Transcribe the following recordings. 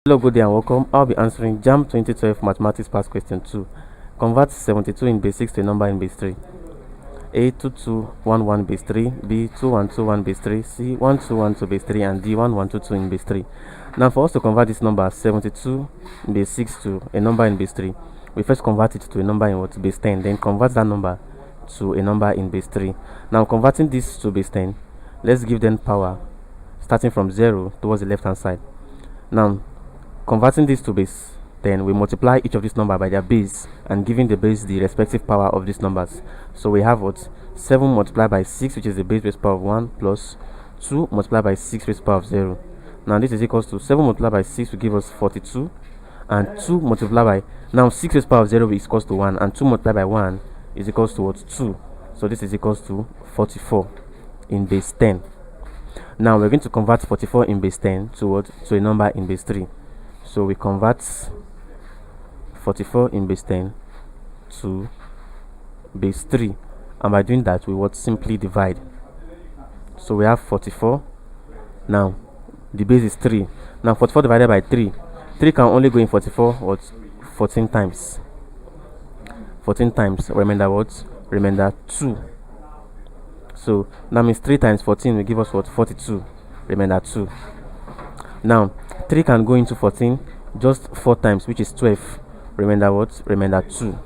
Hello, good day and welcome. I'll be answering Jamb 2012 Mathematics Past Question 2. Convert 72 in base 6 to a number in base 3. A 2211 base 3, B 2121 base 3, C 1212 base 3, and D 1122 in base 3. Now, for us to convert this number 72 in base 6 to a number in base 3, we first convert it to a number in what? Base 10, then convert that number to a number in base 3. Now, converting this to base 10, let's give them power starting from 0 towards the left hand side. Now, converting this to base 10, we multiply each of these numbers by their base and giving the base the respective power of these numbers. So we have what? 7 multiplied by 6, which is the base raised power of 1, plus 2 multiplied by 6 raised power of 0. Now this is equals to 7 multiplied by 6 will give us 42, and 2 multiplied by, now 6 raised power of 0 is equals to 1, and 2 multiplied by 1 is equals to what? 2. So this is equals to 44 in base 10. Now we're going to convert 44 in base 10 to what? To a number in base 3. So we convert 44 in base 10 to base 3, and by doing that we would simply divide. So we have 44. Now the base is 3. Now 44 divided by 3 can only go in 44 what? 14 times. 14 times, remainder what? Remainder 2. So that means 3 times 14 will give us what? 42, remainder 2. Now 3 can go into 14 just 4 times, which is 12, remainder what? Remainder 2.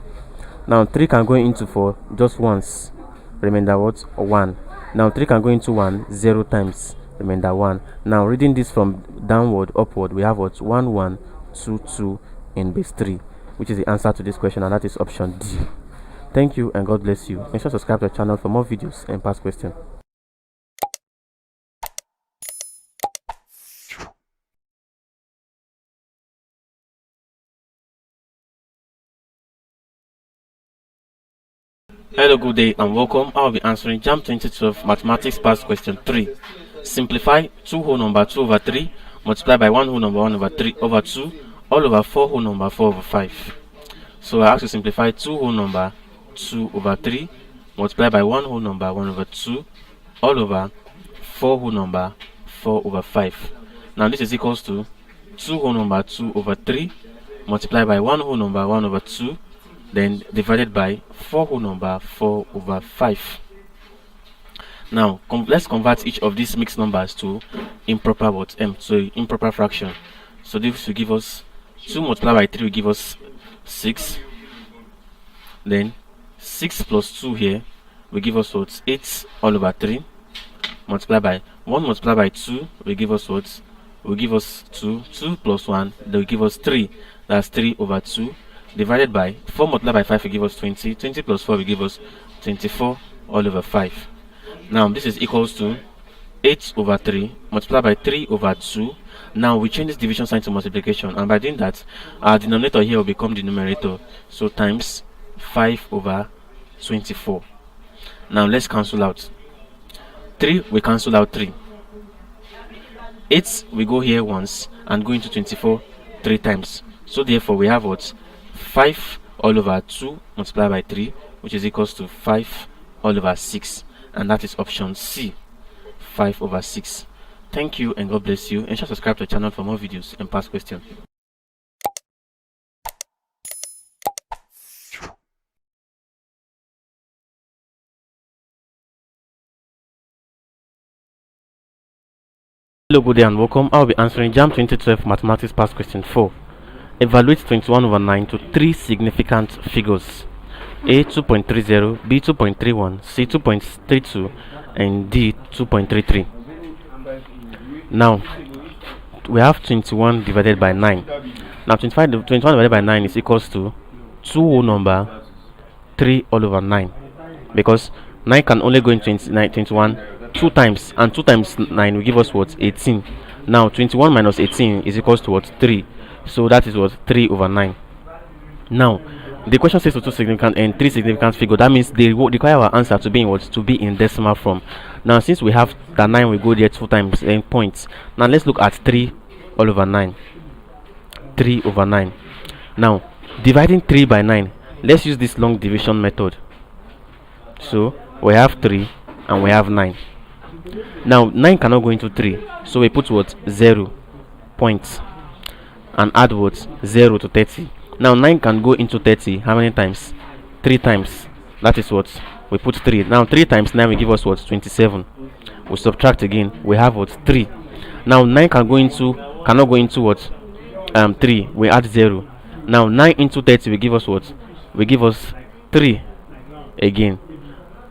Now 3 can go into 4 just once, remainder what? 1. Now 3 can go into 1 0 times, remainder 1. Now reading this from downward upward, we have what? 1 1 2 2 in base 3, which is the answer to this question, and that is option D. Thank you and God bless you. Make sure to subscribe to the channel for more videos and past questions. Hello, good day and welcome. I'll be answering Jamb 2012 Mathematics Past Question 3. Simplify 2 whole number 2 over 3 multiplied by 1 whole number 1 over 3 over 2 all over 4 whole number 4 over 5. So I have to simplify 2 whole number 2 over 3 multiplied by 1 whole number 1 over 2 all over 4 whole number 4 over 5. Now this is equals to 2 whole number 2 over 3 multiplied by 1 whole number 1 over 2 then divided by 4 whole number 4 over 5. Now let's convert each of these mixed numbers to improper what? So improper fraction. So this will give us 2 multiplied by 3 will give us 6. Then 6 plus 2 here will give us what? 8 all over 3 multiplied by 1 multiplied by 2 will give us what? Will give us 2. 2 plus 1 they will give us 3. That's 3 over 2. Divided by 4 multiplied by 5 will give us 20. 20 plus 4 will give us 24 all over 5. Now this is equals to 8 over 3 multiplied by 3 over 2. Now we change this division sign to multiplication, and by doing that our denominator here will become the numerator. So times 5 over 24. Now let's cancel out. 3 we cancel out 3. 8 we go here once and go into 24 3 times. So therefore we have what? 5 all over 2 multiplied by 3, which is equals to 5 all over 6, and that is option C, 5 over 6. Thank you and God bless you, and subscribe to the channel for more videos and past questions. Hello, good day and welcome. I'll be answering Jamb 2012 Mathematics Past Question 4. Evaluate 21 over 9 to 3 significant figures: A 2.30, B 2.31, C 2.32, and D 2.33. Now we have 21 divided by 9. Now 21 divided by 9 is equals to 2 whole number 3 all over 9, because 9 can only go in 21 2 times, and 2 times 9 will give us what? 18. Now 21 minus 18 is equals to what? 3. So that is what? 3 over 9. Now the question says to 2 significant and 3 significant figure. That means they require our answer to be in what? To be in decimal form. Now since we have that 9 we go there 2 times in points. Now let's look at 3 all over 9. 3 over 9. Now dividing 3 by 9, let's use this long division method. So we have 3 and we have 9. Now 9 cannot go into 3, so we put what? 0 points. and add what? 0 to 30. Now 9 can go into 30 how many times? 3 times. That is what? We put 3. Now 3 times 9 will give us what? 27. We subtract again. We have what? 3. Now 9 cannot go into what? 3. We add 0. Now 9 into 30 will give us what? Will give us 3 again.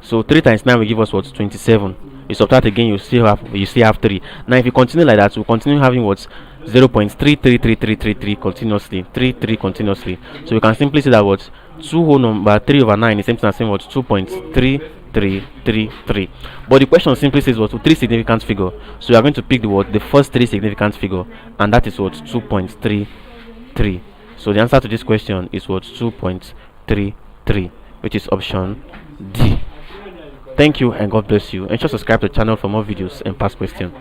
So 3 times 9 will give us what? 27. You subtract again, you still have 3. Now if you continue like that, we'll continue having what? 0.333333 continuously, 33 continuously. So we can simply say that what? 2 whole number 3 over 9 is same thing as saying what? 2.3333. But the question simply says what? 3 significant figure. So we are going to pick the what? The first 3 significant figure, and that is what? 2.33. So the answer to this question is what? 2.33, which is option D. Thank you and God bless you. Ensure subscribe to the channel for more videos and past questions.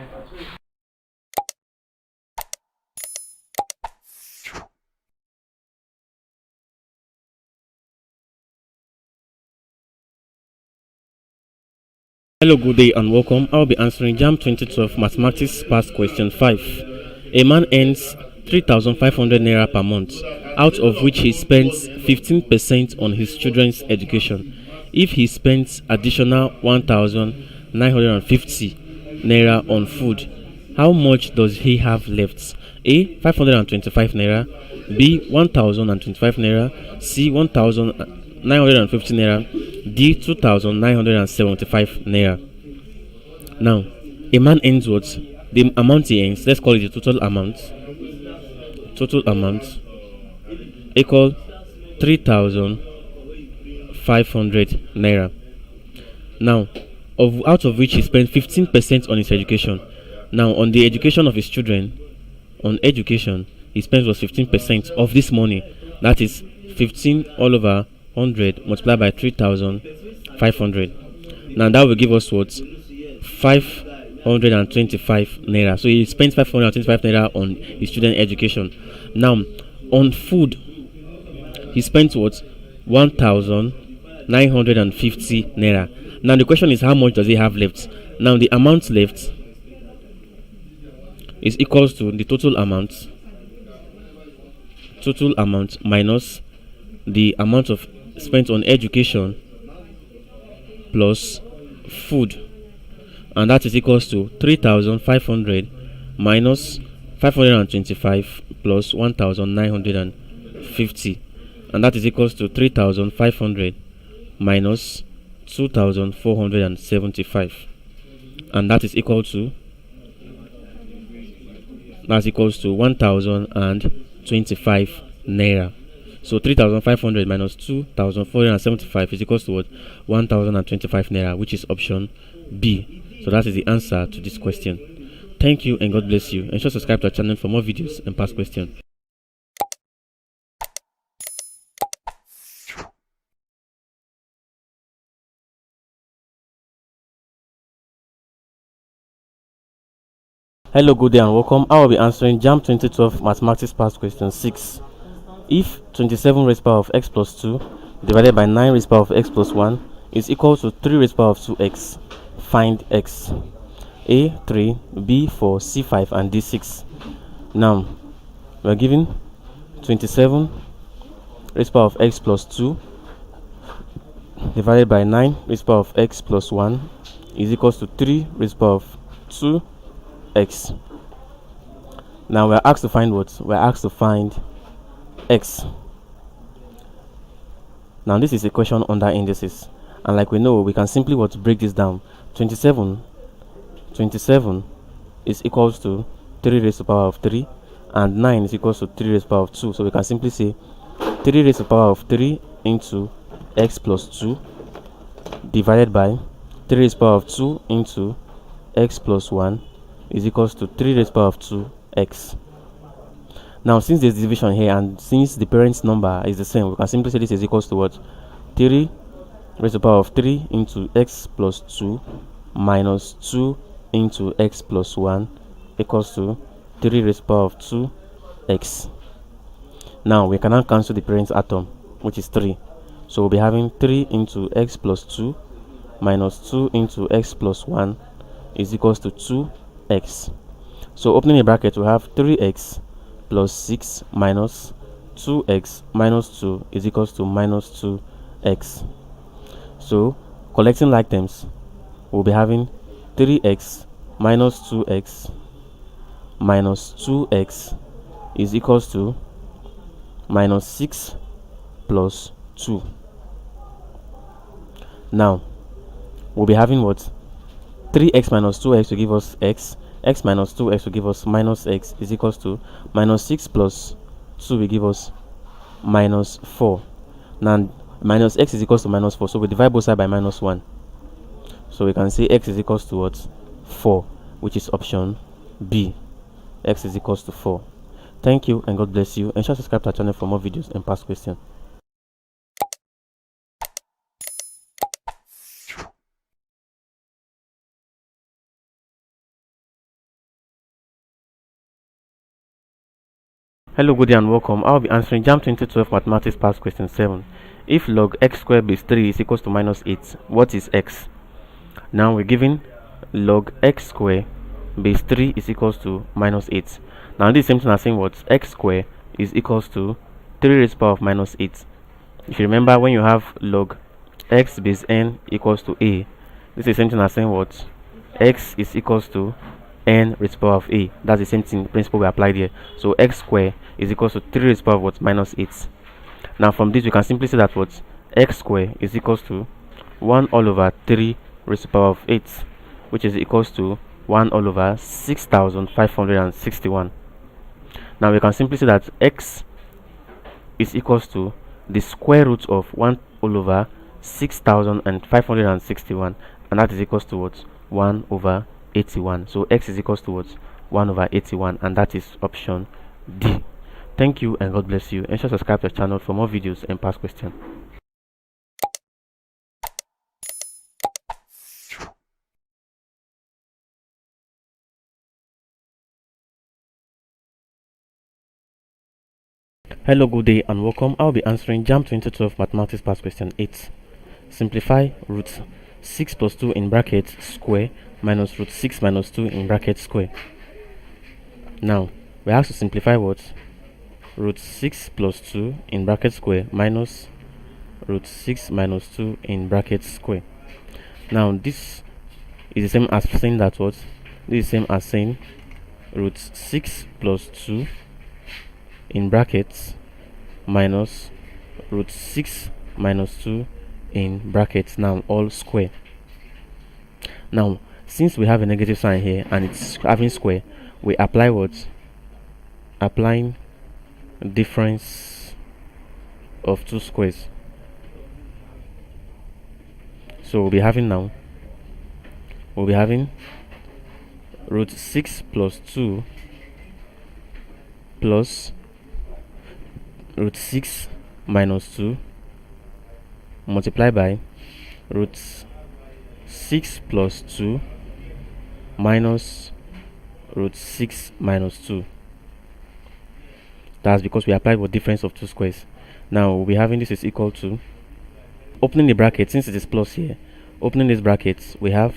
Hello, good day and welcome. I'll be answering Jamb 2012 Mathematics past question 5. A man earns 3,500 naira per month, out of which he spends 15% on his children's education. If he spends additional 1,950 naira on food, how much does he have left? A. 525 naira, B. 1,025 naira, C. 1,950 naira, D. 2,975 naira. Now, a man earns what? The amount he earns, let's call it the total amount. Total amount equal 3,500 naira. Now, out of which he spent 15% on his education. Now, on the education of his children, on education, he spends was 15% of this money. That is 15 all over 100 multiplied by 3,500. Now that will give us what? 525 naira. So he spends 525 naira on his student education. Now on food, he spent what? 1,950 naira. Now the question is, how much does he have left? Now the amount left is equals to the total amount minus the amount of spent on education plus food, and that is equals to 3,500 minus 525 plus 1,950, and that is equals to 3,500 minus 2,475, and that is equal to 1,025 naira. So 3,500 minus 2,475 is equals to what? 1,025 naira, which is option B. So that is the answer to this question. Thank you and God bless you. Ensure subscribe to our channel for more videos and past questions. Hello, good day and welcome. I will be answering Jamb 2012 Mathematics past question 6. If 27 raised power of x plus 2 divided by 9 raised power of x plus 1 is equal to 3 raised power of 2x, find x. A 3, B 4, C 5, and D 6. Now we are given 27 raised power of x plus 2 divided by 9 raised power of x plus 1 is equals to 3 raised power of 2x. Now we are asked to find what? We are asked to find x. Now this is a question under indices, and like we know, we can simply break this down. 27 is equals to 3 raised to the power of 3, and 9 is equals to 3 raised to the power of 2. So we can simply say 3 raised to the power of 3 into x plus 2 divided by 3 raised to the power of 2 into x plus 1 is equals to 3 raised to the power of 2x. Now since there's division here and since the parent's number is the same, we can simply say this is equals to what? 3 raised to the power of 3 into x plus 2 minus 2 into x plus 1 equals to 3 raised to the power of 2x. Now we can now cancel the parent atom, which is 3. So we'll be having 3 into x plus 2 minus 2 into x plus 1 is equals to 2x. So opening a bracket, we have 3x plus 6 minus 2x minus 2 is equals to minus 2x. So collecting like terms, we'll be having 3x minus 2x minus 2x is equals to minus 6 plus 2. Now we'll be having what? 3x minus 2x will give us x minus 2x will give us minus x is equals to minus 6 plus 2 will give us minus 4. Now minus x is equals to minus 4, so we divide both sides by minus 1. So we can say x is equals to what? 4, which is option B. X is equals to 4. Thank you and God bless you. Ensure to subscribe to our channel for more videos and past questions. Hello, good day and welcome. I'll be answering Jamb 2012 Mathematics Past Question 7. If log x squared base 3 is equals to minus 8, what is x? Now we're given log x squared base 3 is equals to minus 8. Now this is same thing as saying what? X squared is equals to 3 raised to the power of minus 8. If you remember, when you have log x base n equals to a, this is the same thing as saying what? X is equals to n raised to the power of a. That's the same thing, principle we applied here. So x squared is equals to 3 raised to the power of what? Minus 8. Now from this we can simply say that what? X squared is equals to 1 all over 3 raised to the power of 8, which is equals to 1 all over 6,561. Now we can simply say that x is equals to the square root of 1 all over 6,561, and that is equals to what? 1 over 81. So x is equals to what? 1 over 81, and that is option D. Thank you and God bless you. Ensure to subscribe to the channel for more videos and past questions. Hello, good day and welcome. I'll be answering Jamb 2012 Mathematics Past Question 8. Simplify root 6 plus 2 in bracket square minus root 6 minus 2 in bracket square. Now we have to simplify what? Root 6 plus 2 in bracket square minus root 6 minus 2 in bracket square. Now this is the same as saying that what? This is the same as saying root 6 plus 2 in brackets minus root 6 minus 2 in brackets, now all square. Now since we have a negative sign here and it's having square, we apply what? Applying difference of two squares. So we'll be having root 6 plus 2 plus root 6 minus 2 multiplied by root 6 plus 2 minus root 6 minus 2. That's because we applied the difference of two squares. Now we'll be having this is equal to, opening the bracket, since it is plus here, opening this bracket, we have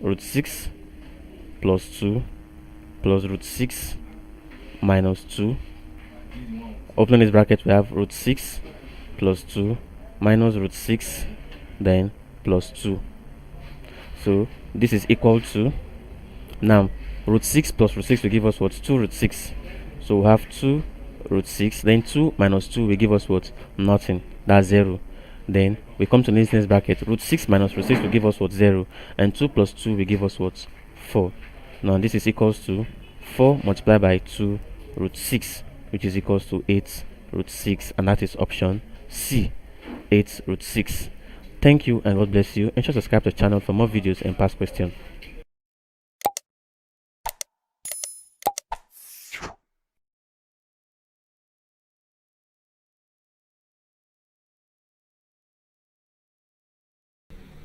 root 6 plus 2 plus root 6 minus 2. Opening this bracket, we have root 6 plus 2 minus root 6 then plus 2. So this is equal to, now root 6 plus root 6 will give us what? 2 root 6. So we have 2 root 6, then 2 minus 2 will give us what? Nothing. That's 0. Then we come to this next bracket. Root 6 minus root 6 will give us what? 0. And 2 plus 2 will give us what? 4. Now this is equals to 4 multiplied by 2 root 6, which is equals to 8 root 6, and that is option C, 8 root 6. Thank you and God bless you. Ensure to subscribe to the channel for more videos and past questions.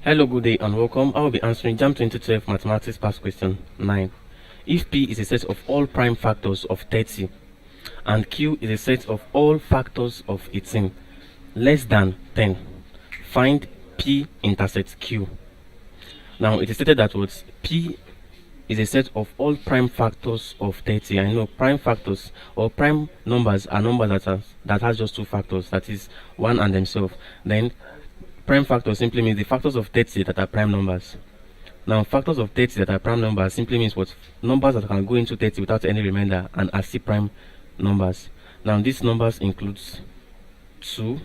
Hello, good day and welcome. I will be answering Jamb 2012 Mathematics Past Question 9. If P is a set of all prime factors of 30 and Q is a set of all factors of 18 less than 10, find P intersect Q. Now it is stated that what P is a set of all prime factors of 30. I know prime factors or prime numbers are numbers that has just two factors, that is 1 and themselves. Then prime factors simply means the factors of 30 that are prime numbers. Now factors of 30 that are prime numbers simply means what? Numbers that can go into 30 without any remainder and are still prime numbers. Now these numbers includes 2,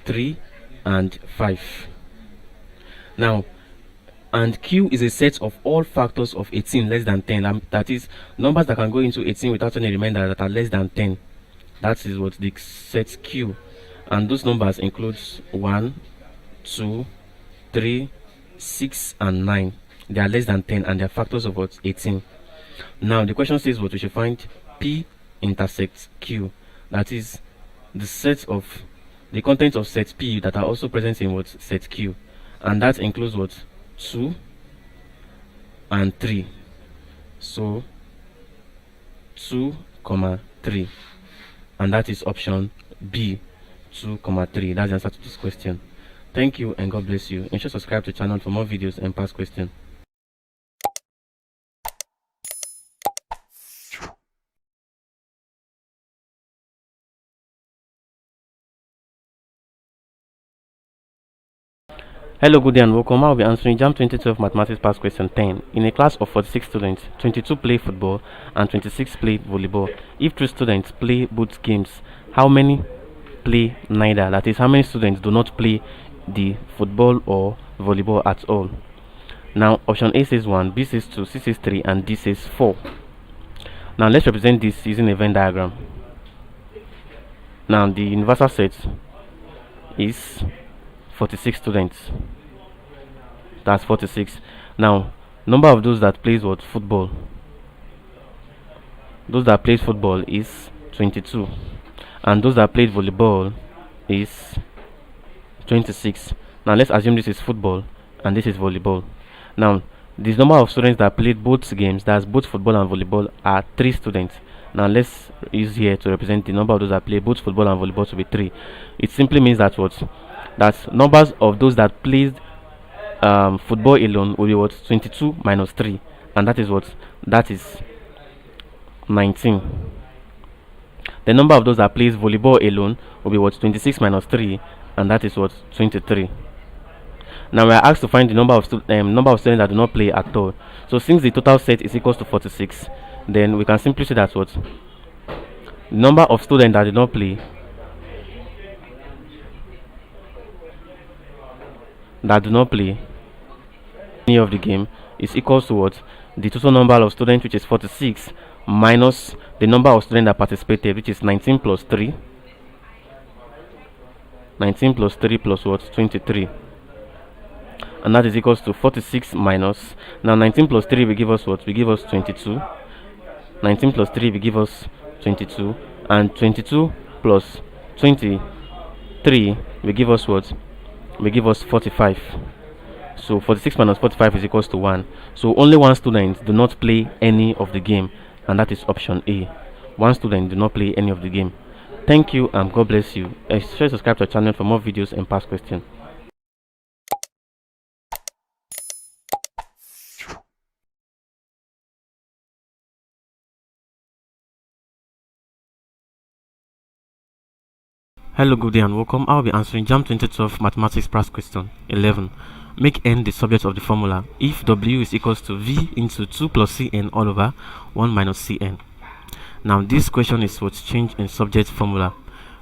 3 and 5. Now, and Q is a set of all factors of 18 less than 10. That is numbers that can go into 18 without any remainder that are less than 10. That is what the set Q. And those numbers includes 1, 2, 3, 6 and 9. They are less than 10 and they are factors of what? 18. Now the question says what? We should find P intersects Q. That is the set of the contents of set P that are also present in what? Set Q. And that includes what? 2 and 3. So 2, 3, and that is option B, 2, 3. That's the answer to this question. Thank you and God bless you. Ensure to subscribe to the channel for more videos and past questions. Hello, good day and welcome. I will be answering Jamb 2012 Mathematics Past Question 10. In a class of 46 students, 22 play football and 26 play volleyball. If 3 students play both games, how many play neither? That is, how many students do not play the football or volleyball at all? Now, option A says 1, B says 2, C says 3, and D says 4. Now, let's represent this using a Venn diagram. Now, the universal set is 46 students. That's 46. Now, number of those that plays what? Football. Those that plays football is 22, and those that played volleyball is 26. Now let's assume this is football and this is volleyball. Now the number of students that played both games, that's both football and volleyball, are 3 students. Now let's use here to represent the number of those that play both football and volleyball to be 3. It simply means that what? That numbers of those that played football alone will be what? 22 minus 3, and that is what? That is 19. The number of those that plays volleyball alone will be what? 26 minus 3, and that is what? 23. Now we are asked to find the number of students that do not play at all. So since the total set is equals to 46, then we can simply say that what? The number of students that did not play any of the game is equals to what? The total number of students, which is 46, minus the number of students that participated, which is 19 plus 3. 19 plus 3 plus what? 23. And that is equals to 46 minus, now 19 plus 3 will give us what? Will give us 22. 19 plus 3 will give us 22, and 22 plus 23 will give us what? Will give us 45. So 46 minus 45 is equals to 1. So only one student do not play any of the game, and that is option A. One student do not play any of the game. Thank you and God bless you. Share, subscribe to our channel for more videos and past questions. Hello, good day and welcome. I will be answering Jamb 2012 Mathematics Past Question 11. Make n the subject of the formula if W is equals to V into 2 plus Cn all over 1 minus Cn. Now this question is what's changed in subject formula.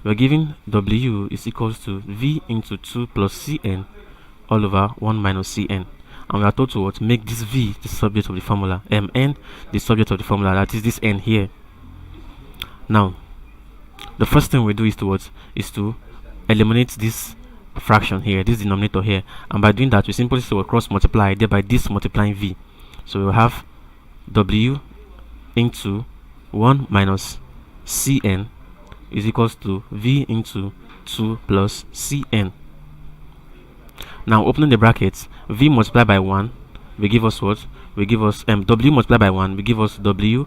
We're given W is equals to V into 2 plus Cn all over 1 minus Cn. And we are told to what? Make this V the subject of the formula, N the subject of the formula, that is this n here. Now the first thing we do is to what? Is to eliminate this fraction here, this denominator here, and by doing that we simply say cross multiply, thereby this multiplying V. So we will have W into 1 minus Cn is equals to V into 2 plus Cn. Now opening the brackets, V multiplied by 1 will give us what? Will give us W multiplied by 1 will give us W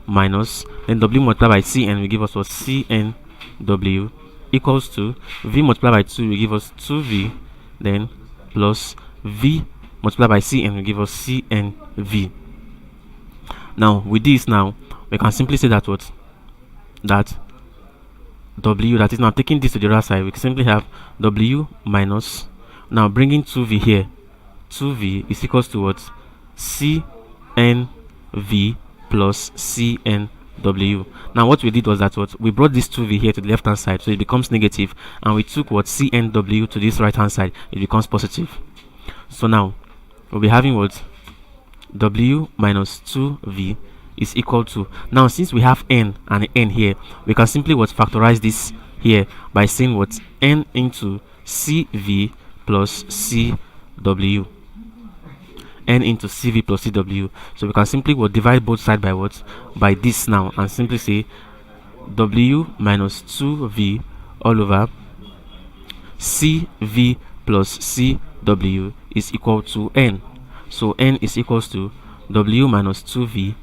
minus, then W multiplied by Cn will give us what? Cn W equals to V multiplied by 2 will give us 2V, then plus V multiplied by Cn will give us CnV. Now with this, now we can simply say that what that w, that is now taking this to the other side, we can simply have w minus, now bringing 2v here, 2v is equals to what, cnv plus cnw. Now what we did was that what we brought this 2v here to the left hand side, so it becomes negative, and we took what cnw to this right hand side, it becomes positive. So now we'll be having what w minus 2v is equal to, now since we have n and n here, we can simply what factorize this here by saying what n into cv plus cw, n into cv plus cw. So we can simply what divide both sides by what, by this now, and simply say w minus 2v all over cv plus cw is equal to n. So n is equals to w minus 2v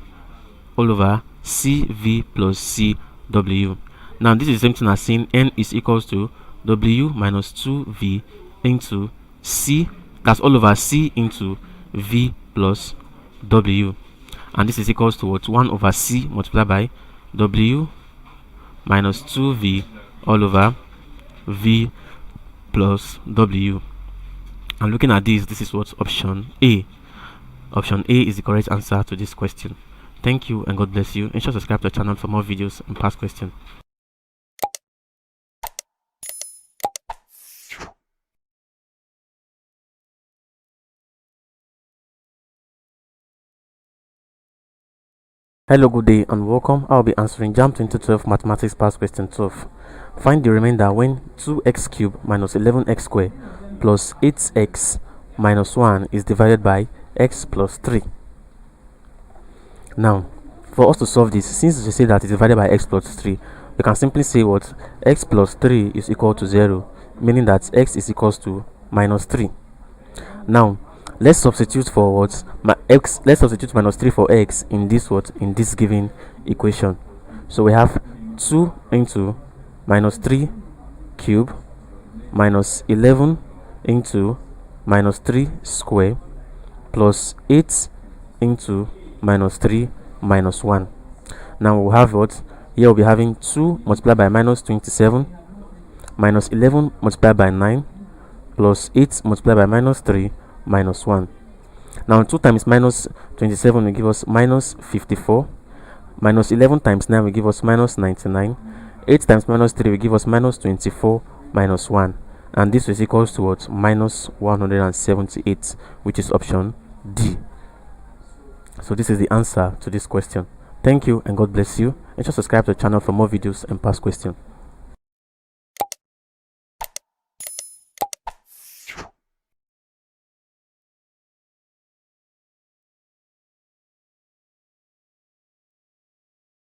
all over cv plus cw. Now this is the same thing as saying n is equals to w minus 2v into c, that's all over c into v plus w, and this is equals to what, 1 over c multiplied by w minus 2v all over v plus w. And looking at this is what option A. Option A is the correct answer to this question. Thank you and God bless you. Ensure to subscribe to the channel for more videos and past questions. Hello, good day and welcome. I'll be answering Jamb 2012 Mathematics Past Question 12. Find the remainder when 2x cubed minus 11x squared plus 8x minus 1 is divided by x plus 3. Now, for us to solve this, since we say that it's divided by x plus 3, we can simply say what x plus 3 is equal to 0, meaning that x is equals to minus 3. Now, let's substitute for what let's substitute minus 3 for x in this in this given equation. So we have 2 into minus 3 cube minus 11 into minus 3 square plus 8 into minus 3 minus 1. Now we'll have what here, we'll be having 2 multiplied by minus 27 minus 11 multiplied by 9 plus 8 multiplied by minus 3 minus 1. Now 2 times minus 27 will give us minus 54, minus 11 times 9 will give us minus 99, 8 times minus 3 will give us minus 24 minus 1, and this is equals to what, minus 178, which is option D. So this is the answer to this question. Thank you and God bless you, and just subscribe to the channel for more videos and past questions.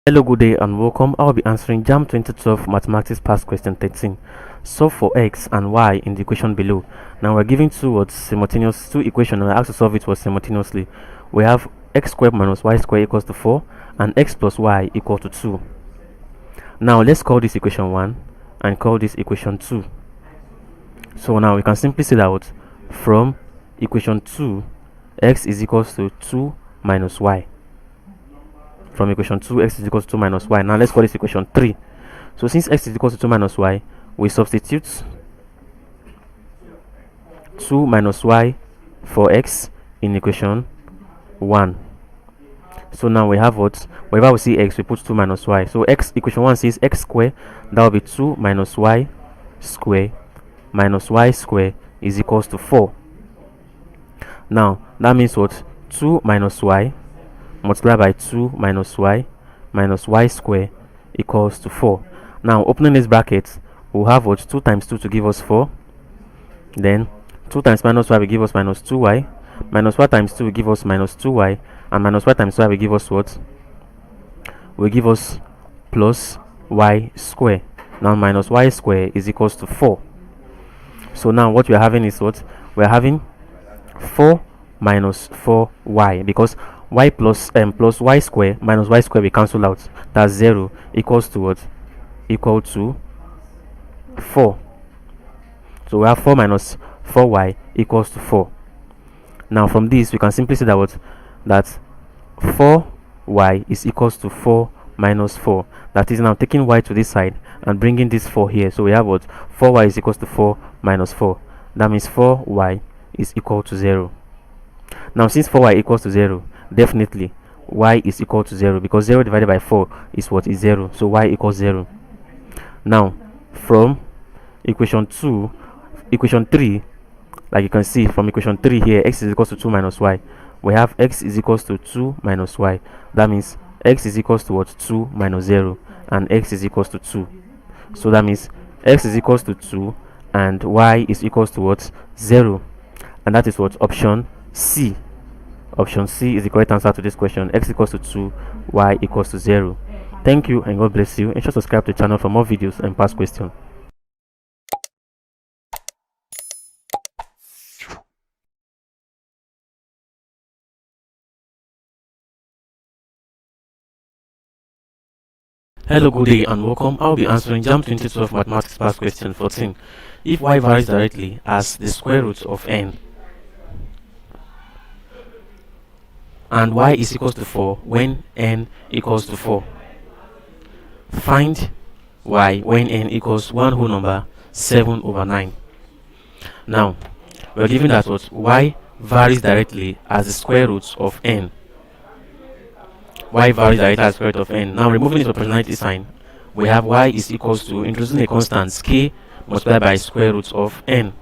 Hello, good day and welcome. I'll be answering Jamb 2012 Mathematics Past Question 13. Solve for x and y in the equation below. Now we're given two equations, and I asked to solve it simultaneously. We have x squared minus y squared equals to 4 and x plus y equal to 2. Now let's call this equation 1 and call this equation 2. So now we can simply say that from equation 2, x is equals to 2 minus y. From equation 2, x is equals to 2 minus y. Now let's call this equation 3. So since x is equals to 2 minus y, we substitute 2 minus y for x in equation 1. So now we have what, whenever we see x, we put 2 minus y. So x, equation 1 says x squared, that will be 2 minus y squared minus y squared is equals to 4. Now that means what, 2 minus y multiplied by 2 minus y squared equals to 4. Now opening this bracket, we'll have what, 2 times 2 to give us 4, then 2 times minus y will give us minus 2y, minus y times 2 will give us minus 2y, and minus y times y will give us what, will give us plus y squared. Now minus y squared is equals to 4. So now what we are having is what, we are having 4 minus 4y, because y plus y squared minus y squared we cancel out, that's 0, equals to what, equal to 4. So we have 4 minus 4y equals to 4. Now from this we can simply say that what, that 4 y is equals to 4 minus 4. That is now taking y to this side and bringing this 4 here. So we have what? 4y is equals to 4 minus 4. That means 4y is equal to 0. Now since 4y equals to 0, definitely y is equal to 0, because 0 divided by 4 is what? Is 0. So y equals 0. Now from equation 3, like you can see from equation 3 here, x is equals to 2 minus y. We have x is equals to 2 minus y. That means x is equals to what? 2 minus 0, and x is equals to 2. So that means x is equals to 2 and y is equals to what? 0. And that is what? Option C. Option C is the correct answer to this question. X equals to 2, y equals to 0. Thank you and God bless you. And sure subscribe to the channel for more videos and past questions. Hello, good day and welcome. I'll be answering Jamb 2012 Mathematics Past Question 14. If y varies directly as the square root of n and y is equals to 4 when n equals to 4, find y when n equals 1 whole number 7 over 9. Now, we're given that what? Y varies directly as the square root of n. Y varies directly as the square root of n. Now, removing this proportionality sign, we have y is equals to introducing a constant k multiplied by square root of n,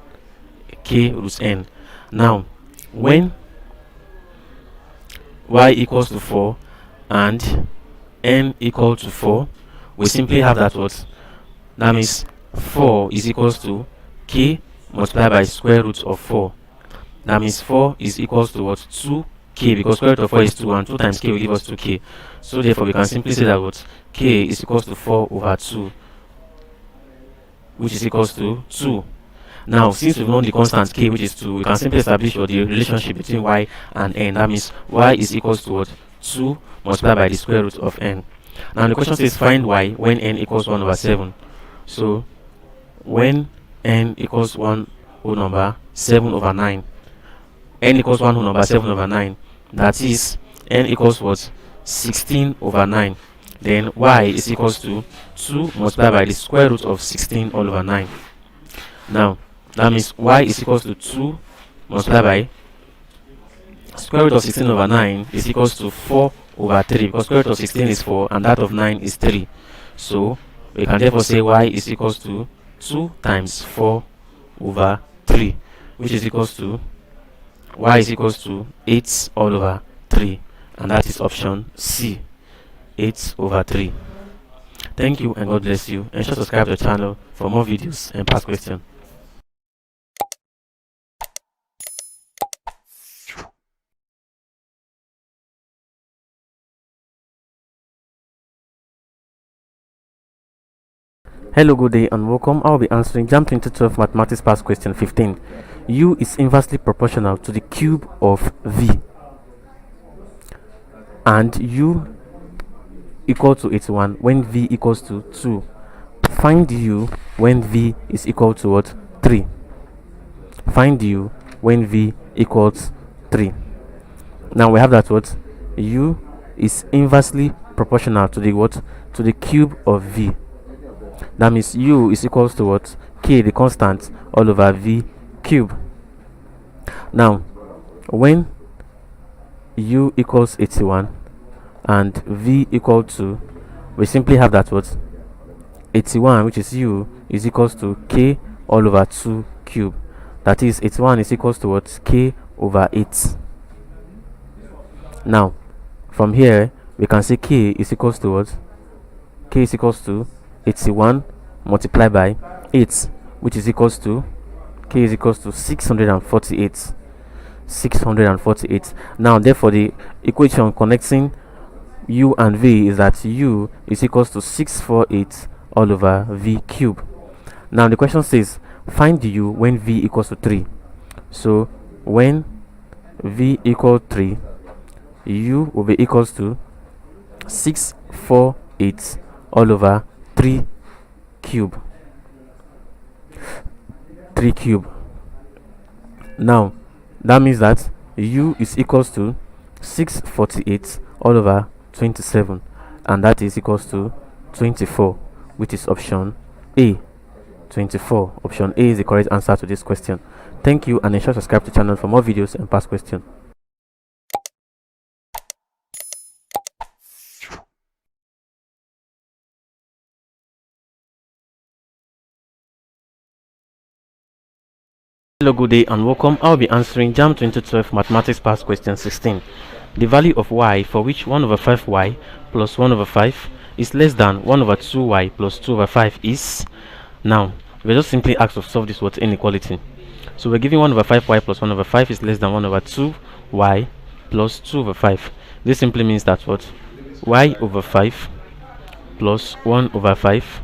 k root n. Now, when y equals to 4 and n equal to 4, we simply have that what? That means 4 is equals to k multiplied by square root of 4. That means 4 is equals to what? 2k, because square root of 4 is 2 and 2 times k will give us 2k. So therefore we can simply say that what? K is equals to 4 over 2, which is equals to 2. Now since we've known the constant k, which is 2, we can simply establish the relationship between y and n. That means y is equals to what? 2 multiplied by the square root of n. Now the question says find y when n equals 1 over 7. So when n equals 1 whole number 7 over 9, n equals 1 whole number 7 over 9, that is n equals what? 16 over 9. Then y is equals to 2 multiplied by the square root of 16 all over 9. Now that means y is equals to 2 multiplied by square root of 16 over 9 is equals to 4 over 3, because square root of 16 is 4 and that of 9 is 3. So we can therefore say y is equals to 2 times 4 over 3, which is equals to y is equals to 8 all over 3, and that is option C, 8 over 3. Thank you and God bless you, and sure subscribe to the channel for more videos and past questions. Hello, good day and welcome. I'll be answering Jamb 2012 Mathematics Past Question 15. U is inversely proportional to the cube of V and U equal to 81 when V equals to 2. Find U when V is equal to what? 3. Find U when V equals 3. Now we have that what? U is inversely proportional to the what? To the cube of V. That means U is equals to what? K, the constant, all over V cube. Now when U equals 81 and V equal to, we simply have that what? 81, which is U, is equals to K all over 2 cube. That is 81 is equals to what? K over 8. Now from here we can say K is equals to what? K is equals to 81 multiplied by 8, which is equals to, K is equals to 648. 648. Now therefore the equation connecting U and V is that U is equals to 648 all over V cube. Now the question says find U when V equals to 3. So when V equals 3, U will be equals to 648 all over 3 cube. 3 cube. Now that means that U is equals to 648 all over 27, and that is equals to 24, which is option A. 24. Option A is the correct answer to this question. Thank you, and ensure to subscribe to the channel for more videos and past questions. Hello, good day and welcome. I'll be answering Jamb 2012 Mathematics Past Question 16. The value of y for which 1 over 5y plus 1 over 5 is less than 1 over 2y plus 2 over 5 is. Now, we're just simply asked to solve this word inequality. So we're giving 1 over 5y plus 1 over 5 is less than 1 over 2y plus 2 over 5. This simply means that what? Y over 5 plus 1 over 5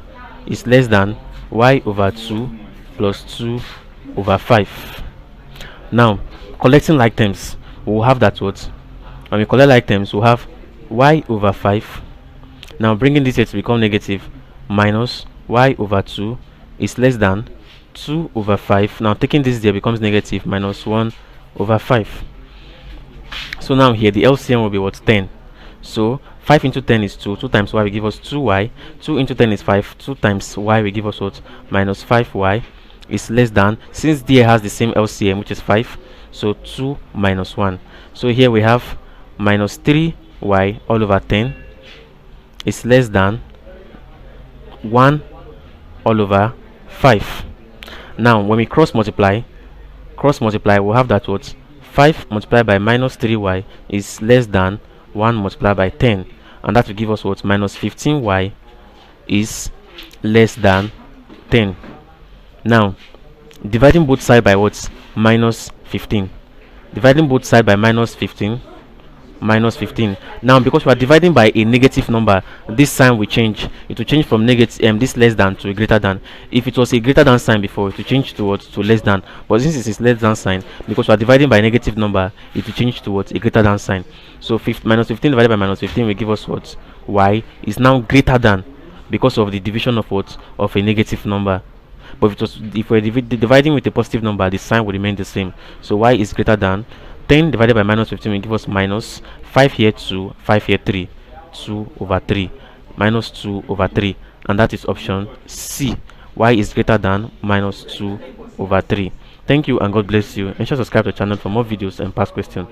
is less than y over 2 plus 2 over 5. Now, collecting like terms, we'll have that what? When we collect like terms, we'll have y over 5. Now, bringing this here to become negative, minus y over 2 is less than 2 over 5. Now, taking this there becomes negative, minus 1 over 5. So now here, the LCM will be what? 10. So 5 into 10 is 2. 2 times y will give us 2y. 2 into 10 is 5. 2 times y will give us what? Minus 5y is less than, since D has the same LCM, which is 5, so 2 minus 1. So here we have minus 3y all over 10 is less than 1 all over 5. Now when we cross multiply, we'll have that what? 5 multiplied by minus 3y is less than 1 multiplied by 10, and that will give us what? Minus 15y is less than 10. Now, dividing both sides by what? Minus 15. Dividing both sides by minus 15. Minus 15. Now, because we are dividing by a negative number, this sign will change. It will change from negative this less than to a greater than. If it was a greater than sign before, it will change to what? To less than. But since it is less than sign, because we are dividing by a negative number, it will change to what? A greater than sign. So minus 15 divided by minus 15 will give us what? Y is now greater than, because of the division of what? Of a negative number. But if we're dividing with a positive number, the sign will remain the same. So y is greater than 10 divided by minus 15 will give us minus 5 here 2, 5 here 3, 2 over 3, minus 2 over 3, and that is option C. Y is greater than minus 2 over 3. Thank you and God bless you. Ensure to subscribe to the channel for more videos and past questions.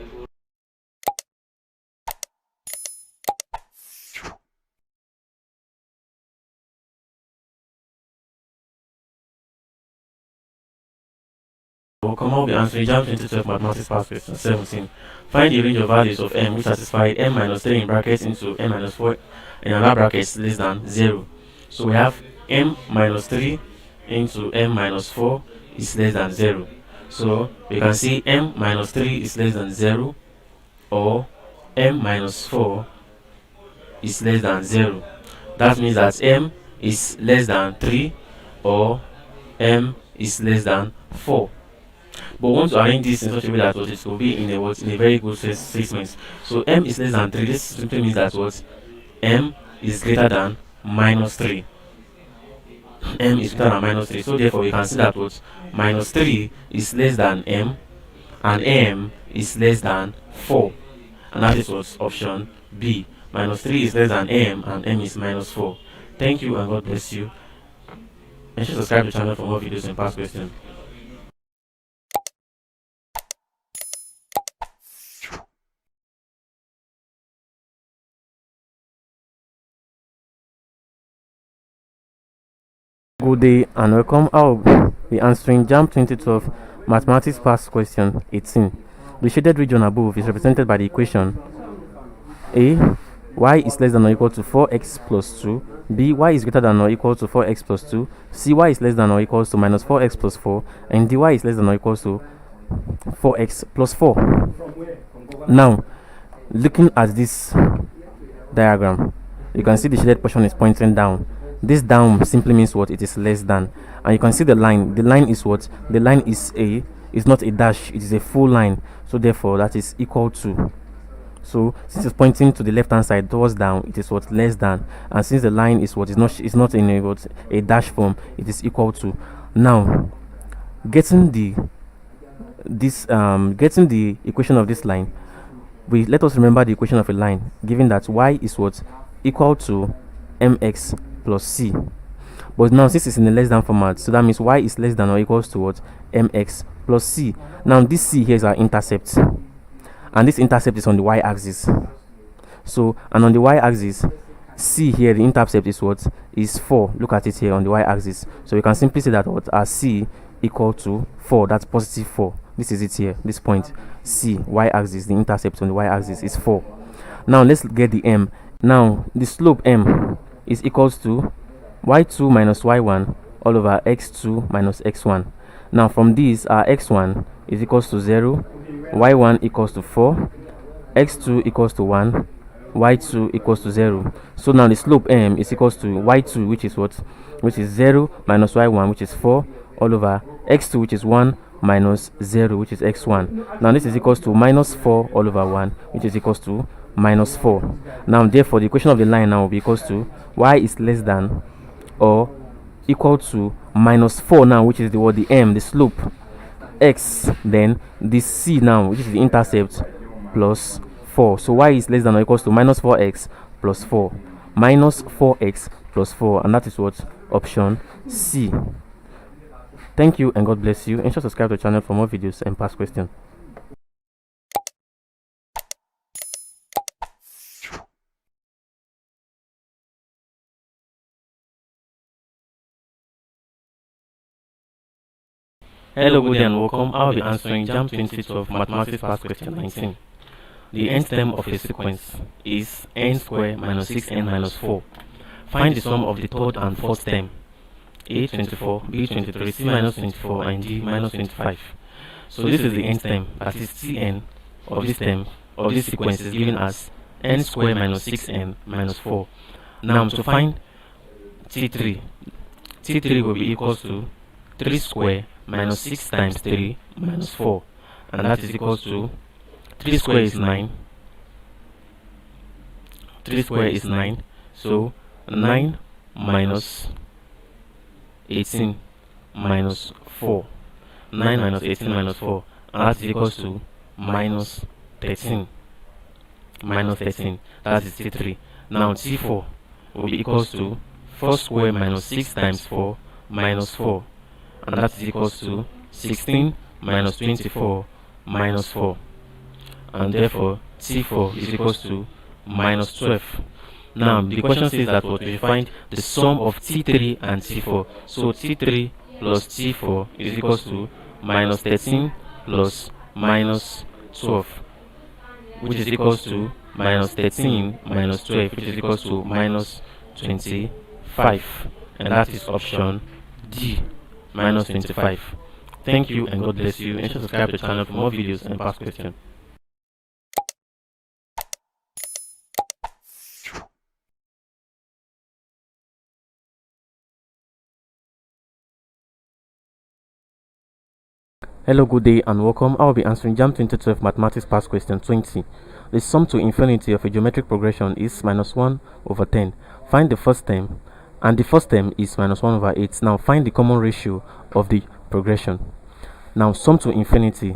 Welcome, I'll be answering Jamb 2012 Mathematics Past Question 17. Find the range of values of m which satisfy m minus 3 in brackets into m minus 4 in another brackets less than 0. So we have m minus 3 into m minus 4 is less than 0. So we can see m minus 3 is less than 0, or m minus 4 is less than 0. That means that m is less than 3 or m is less than 4. But we want to arrange this in such a way that what it will be in a very good sequence. So m is less than 3. This simply means that what? M is greater than minus 3. M is greater than minus 3. So therefore we can see that what? Minus 3 is less than m, and m is less than 4. And that is what? Option B. Minus 3 is less than m, and m is minus 4. Thank you and God bless you. And subscribe to the channel for more videos and past questions. Good day and welcome. I'll be answering Jamb 2012 Mathematics Past Question 18. The shaded region above is represented by the equation A. Y is less than or equal to 4x plus 2. B. Y is greater than or equal to 4x plus 2. C. Y is less than or equals to minus 4x plus 4. And D. Y is less than or equals to 4x plus 4. Now, looking at this diagram, you can see the shaded portion is pointing down. This down simply means what? It is less than. And you can see the line. The line is what? The line is it's not a dash, it is a full line. So therefore that is equal to. So since it's pointing to the left hand side towards down, it is what? Less than. And since the line is what? Is not in a dash form, it is equal to. Now getting the equation of this line, let us remember the equation of a line, given that y is what? Equal to mx plus c. But now since it's in the less than format, so that means y is less than or equals to what? Mx plus c. Now this c here is our intercept, and this intercept is on the y-axis. So, and on the y-axis, c here, the intercept is what? Is 4. Look at it here on the y-axis. So we can simply say that what? Our c equal to 4. That's positive 4. This is it here, this point. C, y-axis, the intercept on the y-axis is 4. Now let's get the m. Now the slope m is equals to y2 minus y1 all over x2 minus x1. Now from this, our x1 is equals to 0, y1 equals to 4, x2 equals to 1, y2 equals to 0. So now the slope m is equals to y2, which is what? Which is 0 minus y1, which is 4 all over x2, which is 1 minus 0, which is x1. Now this is equals to minus 4 all over 1, which is equals to minus 4. Now therefore the equation of the line now will be equals to y is less than or equal to minus 4 now, which is the what? The m, the slope, x, then this c now, which is the intercept, plus 4. So y is less than or equals to minus 4x plus 4, minus 4x plus 4, and that is what? Option C. Thank you and God bless you. Ensure to subscribe to the channel for more videos and past questions. Hello, good day and welcome. I'll be answering Jamb 2012 Mathematics Past Question 19. The nth term of a sequence is n squared minus 6n minus 4. Find the sum of the third and fourth term. A 24, B 23, C minus 24, and D minus 25. So this is the nth term, that is Tn of this term, of this sequence is given as n squared minus 6n minus 4. Now to find T3, T3 will be equals to 3 squared minus 6 times 3 minus 4, and that is equals to 3 squared is 9. 3 squared is 9, so 9 minus 18 minus 4. 9 minus 18 minus 4, and that is equals to minus 13. Minus 13, that is T3. Now T4 will be equals to 4 squared minus 6 times 4 minus 4, and that is equals to 16 minus 24 minus 4, and therefore T4 is equals to minus 12. Now the question says that what we find the sum of T3 and T4. So T3 plus T4 is equals to minus 13 plus minus 12, which is equals to minus 13 minus 12, which is equals to minus 25, and that is option D, minus 25. Thank you and God bless you. Ensure to subscribe to the channel for more videos and past questions. Hello, good day and welcome. I will be answering Jamb 2012 Mathematics Past Question 20. The sum to infinity of a geometric progression is minus 1 over 10. Find the first term, and the first term is minus 1 over 8. Now find the common ratio of the progression. Now sum to infinity,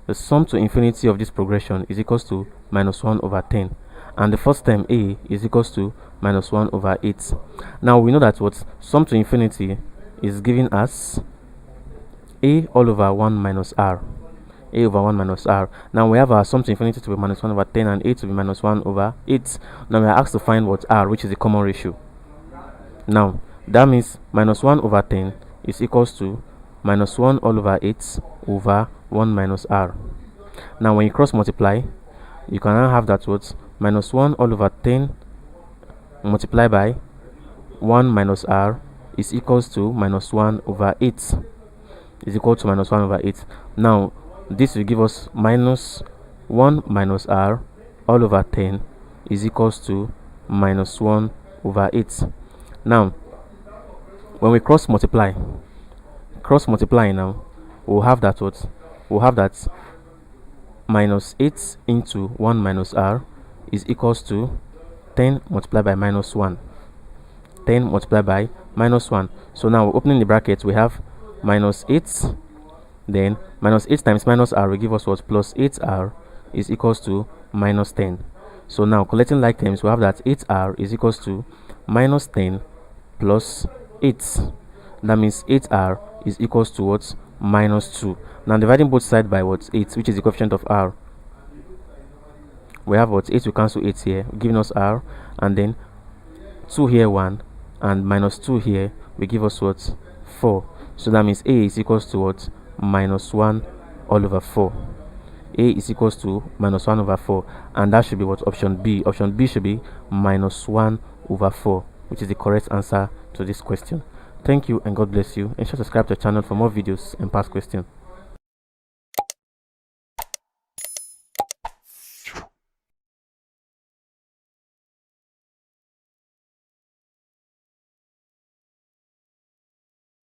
the sum to infinity of this progression is equals to minus 1 over 10, and the first term a is equals to minus 1 over 8. Now we know that what sum to infinity is given as a all over 1 minus r. A over 1 minus r. Now we have our sum to infinity to be minus 1 over 10 and a to be minus 1 over 8. Now we are asked to find what r, which is the common ratio. Now that means minus 1 over 10 is equals to minus 1 all over 8 over 1 minus r. Now when you cross multiply, you can now have that what minus 1 all over 10 multiplied by 1 minus r is equals to minus 1 over 8, is equal to minus 1 over 8. Now this will give us minus 1 minus r all over 10 is equals to minus 1 over 8. Now when we cross multiply now, we'll have that what we'll have that minus 8 into 1 minus r is equals to 10 multiplied by minus 1. 10 multiplied by minus 1. So now opening the bracket, we have minus 8, then minus 8 times minus r will give us what plus 8r is equals to minus 10. So now collecting like terms, we have that 8r is equals to minus 10 plus 8. That means 8r is equals to what? Minus 2. Now dividing both sides by what? 8, which is the coefficient of r. We have what? 8 will cancel 8 here, giving us r, and then 2 here 1, and minus 2 here will give us what? 4. So that means a is equals to what? Minus 1 all over 4. A is equals to minus 1 over 4, and that should be what? Option B. Option B should be minus 1 over 4, which is the correct answer to this question. Thank you and God bless you. Ensure to subscribe to the channel for more videos and past questions.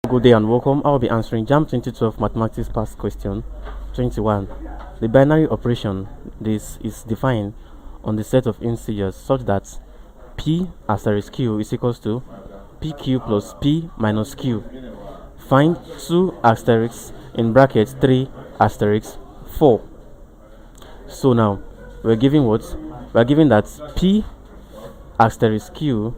Good day and welcome. I will be answering Jamb 2012 Mathematics Past Question 21. The binary operation this is defined on the set of integers such that p asterisk q is equals to pq plus p minus q. Find 2 asterisks in brackets 3 asterisks 4. So now we're given what? We're given that p asterisk q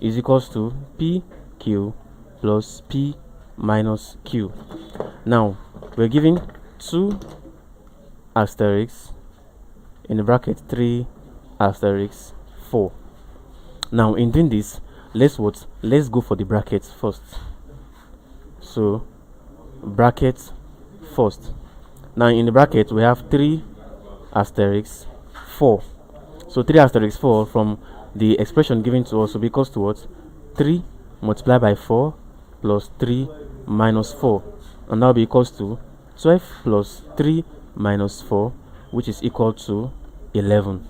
is equals to pq plus p minus q. Now we're given 2 asterisks in the bracket 3 asterisks 4. Now in doing this, let's go for the brackets first. So bracket first. Now in the bracket we have 3 asterisks 4. So 3 asterisks 4 from the expression given to us will be equals to what? 3 multiplied by 4 plus 3 minus 4, and that will be equals to 12 plus 3 minus 4, which is equal to 11.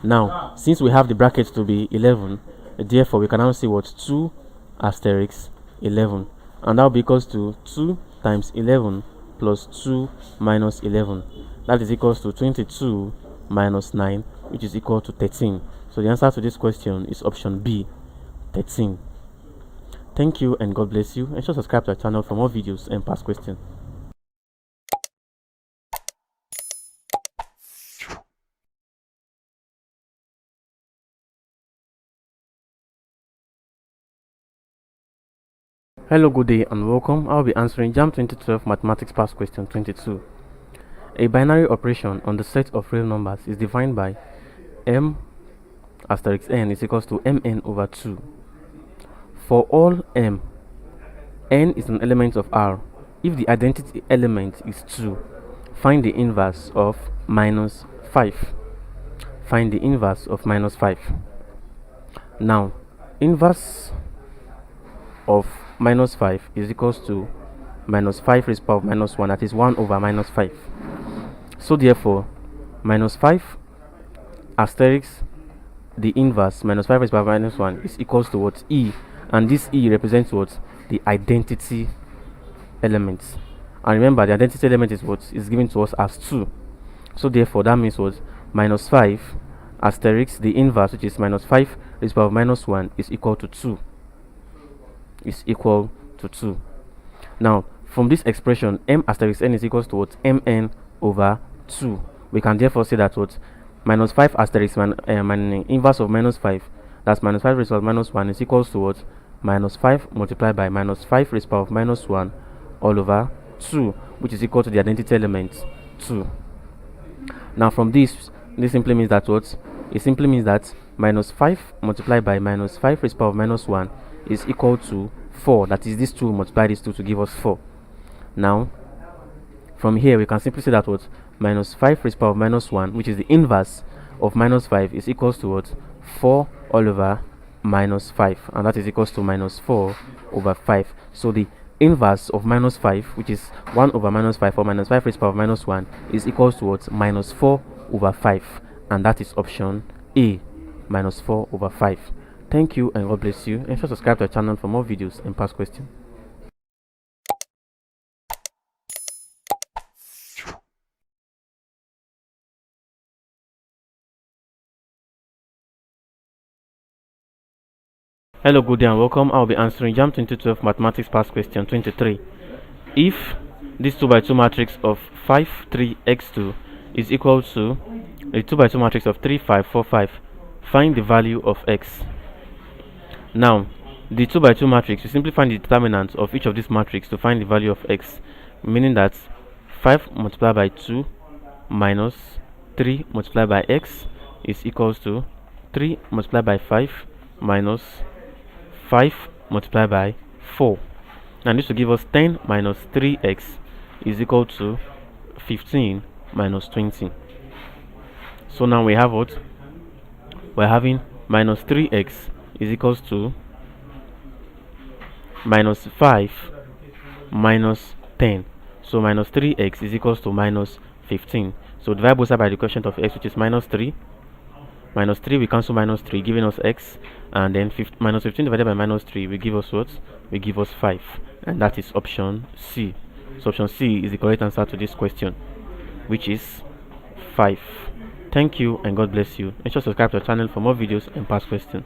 Now since we have the brackets to be 11, therefore we can now see what? 2 asterisks 11, and that will be equals to 2 times 11 plus 2 minus 11, that is equals to 22 minus 9, which is equal to 13. So the answer to this question is option B, 13. Thank you and God bless you. Ensure to subscribe to our channel for more videos and past questions. Hello, good day and welcome. I'll be answering Jamb 2012 Mathematics Past Question 22. A binary operation on the set of real numbers is defined by m asterisk n is equals to mn over 2. For all m, n is an element of R. If the identity element is 2, find the inverse of minus 5. Find the inverse of minus 5. Now, inverse of minus 5 is equals to minus 5 raised to the power of minus 1, that is 1 over minus 5. So therefore, minus 5 asterisk the inverse minus 5 raised to the power of minus 1 is equals to what? E, and this E represents what? The identity element. And remember, the identity element is what is given to us as 2. So therefore that means what? Minus 5 asterisk the inverse, which is minus 5 raised to the power of minus 1, is equal to 2. Is equal to 2. Now from this expression, m asterisk n is equals to what? Mn over 2. We can therefore say that what? Minus 5 asterisk inverse of minus 5, that's minus 5 raised to the power of minus 1, is equals to what? Minus 5 multiplied by minus 5 raised to the power of minus 1 all over 2, which is equal to the identity element 2. Now from this simply means that what? It simply means that minus 5 multiplied by minus 5 raised to the power of minus 1 is equal to 4. That is, this 2 multiply this 2 to give us 4. Now from here we can simply say that what? Minus 5 raised to the power of minus 1, which is the inverse of minus 5, is equals to what? 4 all over minus 5, and that is equals to minus 4 over 5. So the inverse of minus 5, which is 1 over minus 5, or minus 5 raised to the power of minus 1, is equals to what? Minus 4 over 5, and that is option A, minus 4 over 5. Thank you and God bless you. Ensure to subscribe to our channel for more videos and past questions. Hello, good day and welcome. I'll be answering Jamb 2012 Mathematics Past Question 23. If this 2 by 2 matrix of 5, 3, x2 is equal to a 2 by 2 matrix of 3 5 4 5. Find the value of x. Now the 2 by 2 matrix, you simply find the determinant of each of these matrix to find the value of x, meaning that 5 multiplied by 2 minus 3 multiplied by x is equals to 3 multiplied by 5 minus 5 multiplied by 4. And this will give us 10 minus 3x is equal to 15 minus 20. So now we have what? We're having minus 3x is equals to minus 5 minus 10. So minus 3x is equals to minus 15. So divide both sides by the quotient of x, which is minus 3. Minus 3, we cancel minus 3, giving us x. And then minus 15 divided by minus 3 will give us what? Will give us 5. And that is option C. So option C is the correct answer to this question, which is 5. Thank you and God bless you. Make sure to subscribe to our channel for more videos and past questions.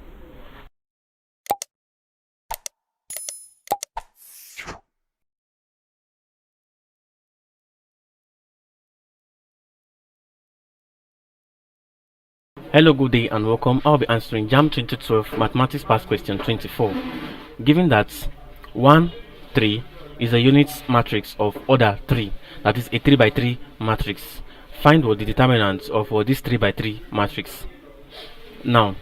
Hello, good day and welcome. I'll be answering Jamb 2012 Mathematics Past Question 24. Given that 1, 3 is a unit matrix of order 3, that is a 3 by 3 matrix. Find what the determinants of this 3 by 3 matrix. Now,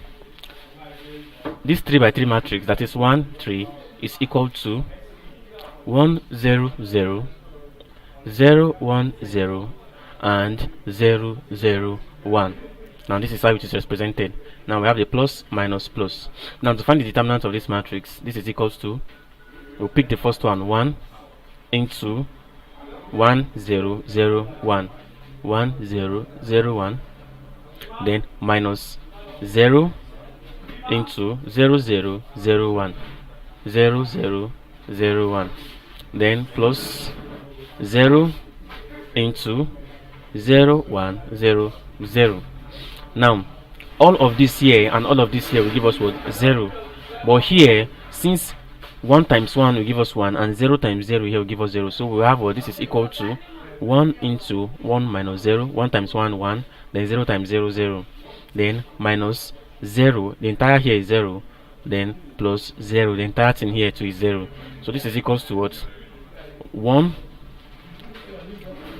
this 3 by 3 matrix, that is 1, 3, is equal to 1, 0, 0, 0, 1, 0, and 0, 0, 1. Now this is how it is represented. Now we have the plus, minus, plus. Now to find the determinant of this matrix, this is equals to, we'll pick the first one, 1 into 1, 0, 0, 1. 1, 0, 0, 1. Then minus 0 into 0, 0, 0, 1. 0, 0, 0, 1. Then plus 0 into 0, 1, 0, 0. Now all of this here and all of this here will give us what? 0. But here, since 1 times 1 will give us 1 and 0 times 0 here will give us 0, so we have what? This is equal to 1 into 1 minus 0. 1 times 1, 1. Then 0 times 0, 0. Then minus 0. The entire here is 0. Then plus 0. The entire thing here too is 0. So this is equals to what? 1.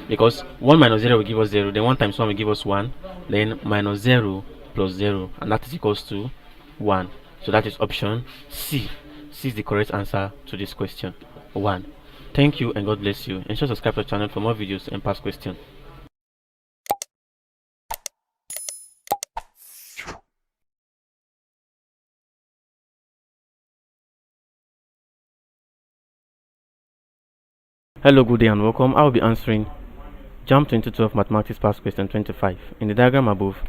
Because 1 minus 0 will give us 0. Then 1 times 1 will give us 1. Then minus 0 plus 0. And that is equals to 1. So that is option C. C is the correct answer to this question. 1. Thank you and God bless you. Ensure to subscribe to our channel for more videos and past questions. Hello, good day and welcome. I will be answering Jamb 2012 Mathematics Past Question 25. In the diagram above,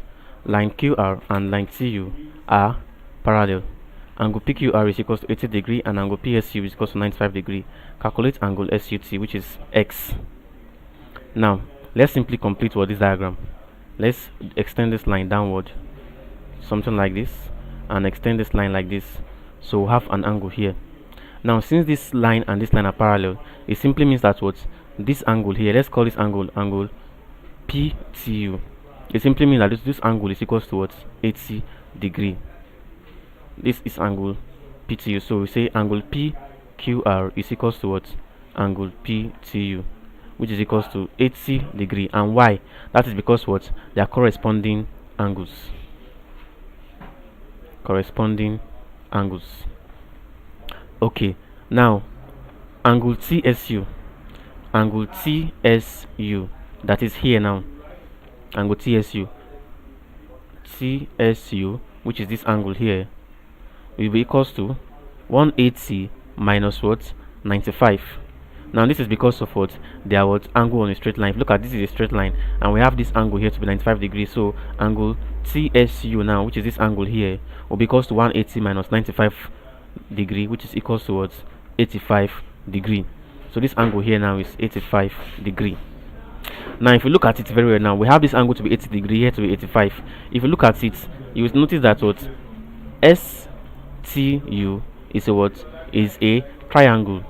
line QR and line TU are parallel. Angle PQR is equals to 80 degree and angle PSU is equals to 95 degree. Calculate angle SUT, which is X. Now, let's simply complete this diagram. Let's extend this line downward, something like this, and extend this line like this. So we have an angle here. Now, since this line and this line are parallel, it simply means that what? This angle here, let's call this angle PTU. It simply means that this angle is equals to what? 80 degree. This is angle PTU. So we say angle PQR is equals to what? Angle PTU, which is equals to 80 degree. And why? That is because what? They are corresponding angles. Corresponding angles. Okay. Now, angle TSU. Angle TSU. That is here now. Angle TSU. TSU, which is this angle here, will be equals to 180 minus what? 95. Now this is because of what? They are what? Angle on a straight line. Look at this, is a straight line and we have this angle here to be 95 degrees. So angle TSU now, which is this angle here, will be equals to 180 minus 95 degree, which is equals to what? 85 degree. So this angle here now is 85 degree. Now if you look at it very well, now we have this angle to be 80 degree, here to be 85. If you look at it, you will notice that what? STU is a what? Is a triangle.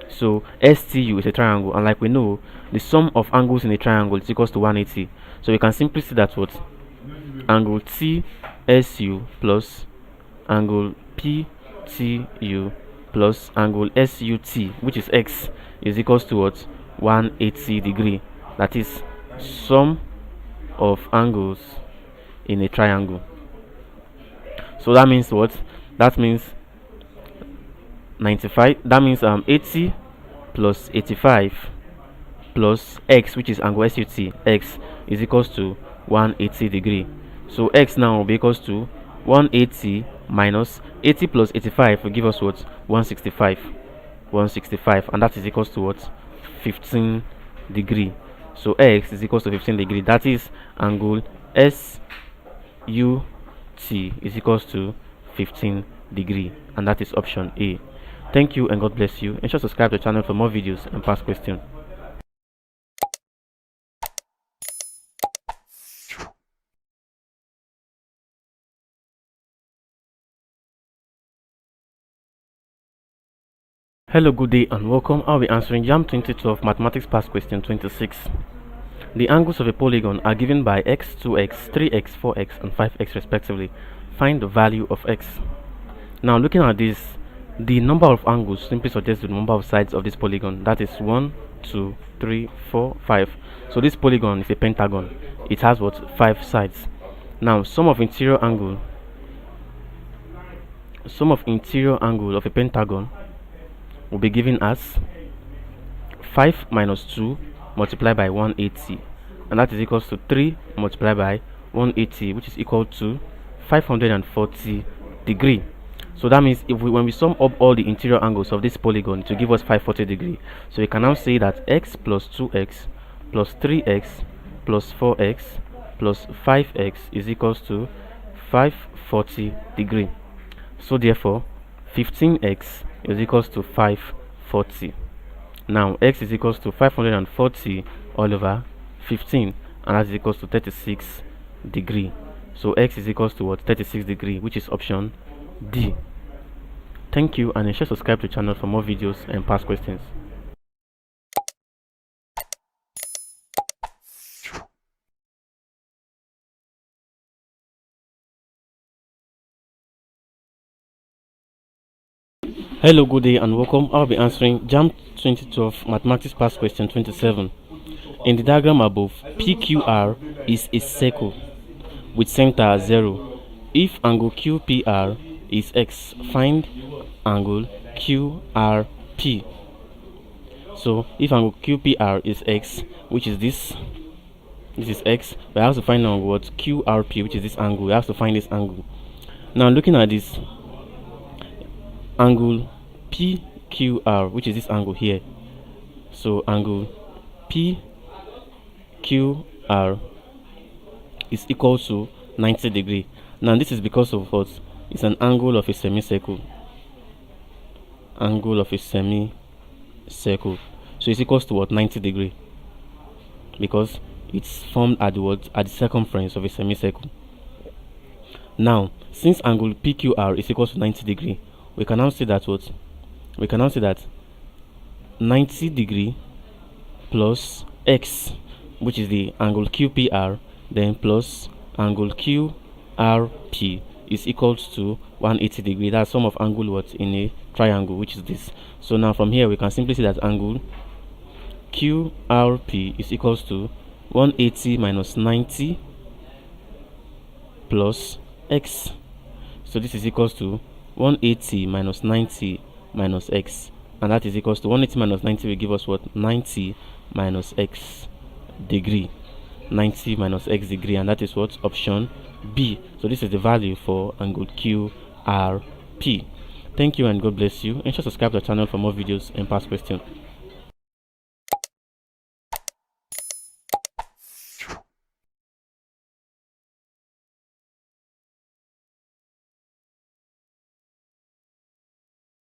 So STU is a triangle, and like we know, the sum of angles in a triangle is equals to 180. So we can simply see that what angle TSU plus angle PTU plus angle SUT, which is x, is equals to what 180 degree. That is sum of angles in a triangle. So that means what? That means 95. That means 80 plus 85 plus x, which is angle SUT, x is equals to 180 degree. So x now will be equals to 180 minus 80 plus 85 will give us what 165, and that is equals to what 15 degree. So x is equals to 15 degree. That is angle SUT is equals to 15 degree, and that is option A. Thank you and God bless you. Ensure to subscribe to the channel for more videos and past questions. Hello, good day and welcome. I'll be answering Jamb 2012 Mathematics Past Question 26. The angles of a polygon are given by x, 2x, 3x, 4x, and 5x respectively. Find the value of x. Now looking at this, the number of angles simply suggests the number of sides of this polygon. That is 1, 2, 3, 4, 5. So this polygon is a pentagon. It has what? 5 sides. Now sum of interior angle of a pentagon will be given as 5 minus 2 multiplied by 180, and that is equals to 3 multiplied by 180, which is equal to 540 degree. So that means when we sum up all the interior angles of this polygon to give us 540 degree, so we can now say that x plus 2x plus 3x plus 4x plus 5x is equals to 540 degree. So therefore 15x is equals to 540. Now x is equals to 540 all over 15, and that is equals to 36 degree. So x is equals to what? 36 degree, which is option D. Thank you, and ensure to subscribe to the channel for more videos and past questions. Hello, good day and welcome. I'll be answering Jamb 2012 Mathematics Past Question 27. In the diagram above, PQR is a circle with center 0. If angle QPR is x, find angle QRP. So if angle QPR is x, which is this is x, we have to find angle what QRP, which is this angle. We have to find this angle. Now looking at this angle PQR, which is this angle here, so angle PQR is equal to 90 degree. Now this is because of what? It's an angle of a semicircle. Angle of a semicircle. So it's equals to what? 90 degree, because it's formed at the what? At the circumference of a semicircle. Now since angle PQR is equals to 90 degree, we can now say that what? We can now say that 90 degree plus x, which is the angle QPR, then plus angle QRP is equals to 180 degree. That's sum of angle what in a triangle, which is this. So now from here we can simply say that angle QRP is equals to 180 minus 90 plus x. So this is equals to 180 minus 90 minus x, and that is equals to 180 minus 90 will give us what? 90 minus x degree. 90 minus x degree, and that is what? Option B. So this is the value for angle QRP. Thank you and God bless you. Ensure to subscribe to the channel for more videos and past questions.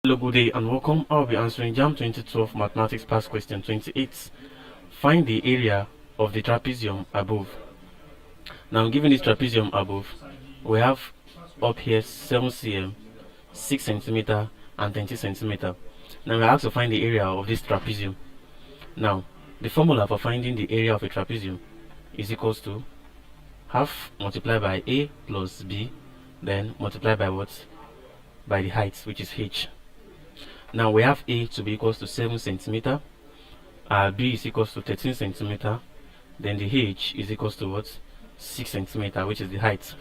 Hello, good day and welcome. I'll be answering Jamb 2012 Mathematics Past Question 28. Find the area of the trapezium above. Now given this trapezium above, we have up here 7 cm, 6 cm and 20 cm. Now we have to find the area of this trapezium. Now The formula for finding the area of a trapezium is equals to half multiplied by a plus b, then multiplied by what? By the height, which is h. Now we have a to be equals to 7 centimeter, b is equals to 13 centimeter, then the h is equals to what? 6 centimeter, which is the height.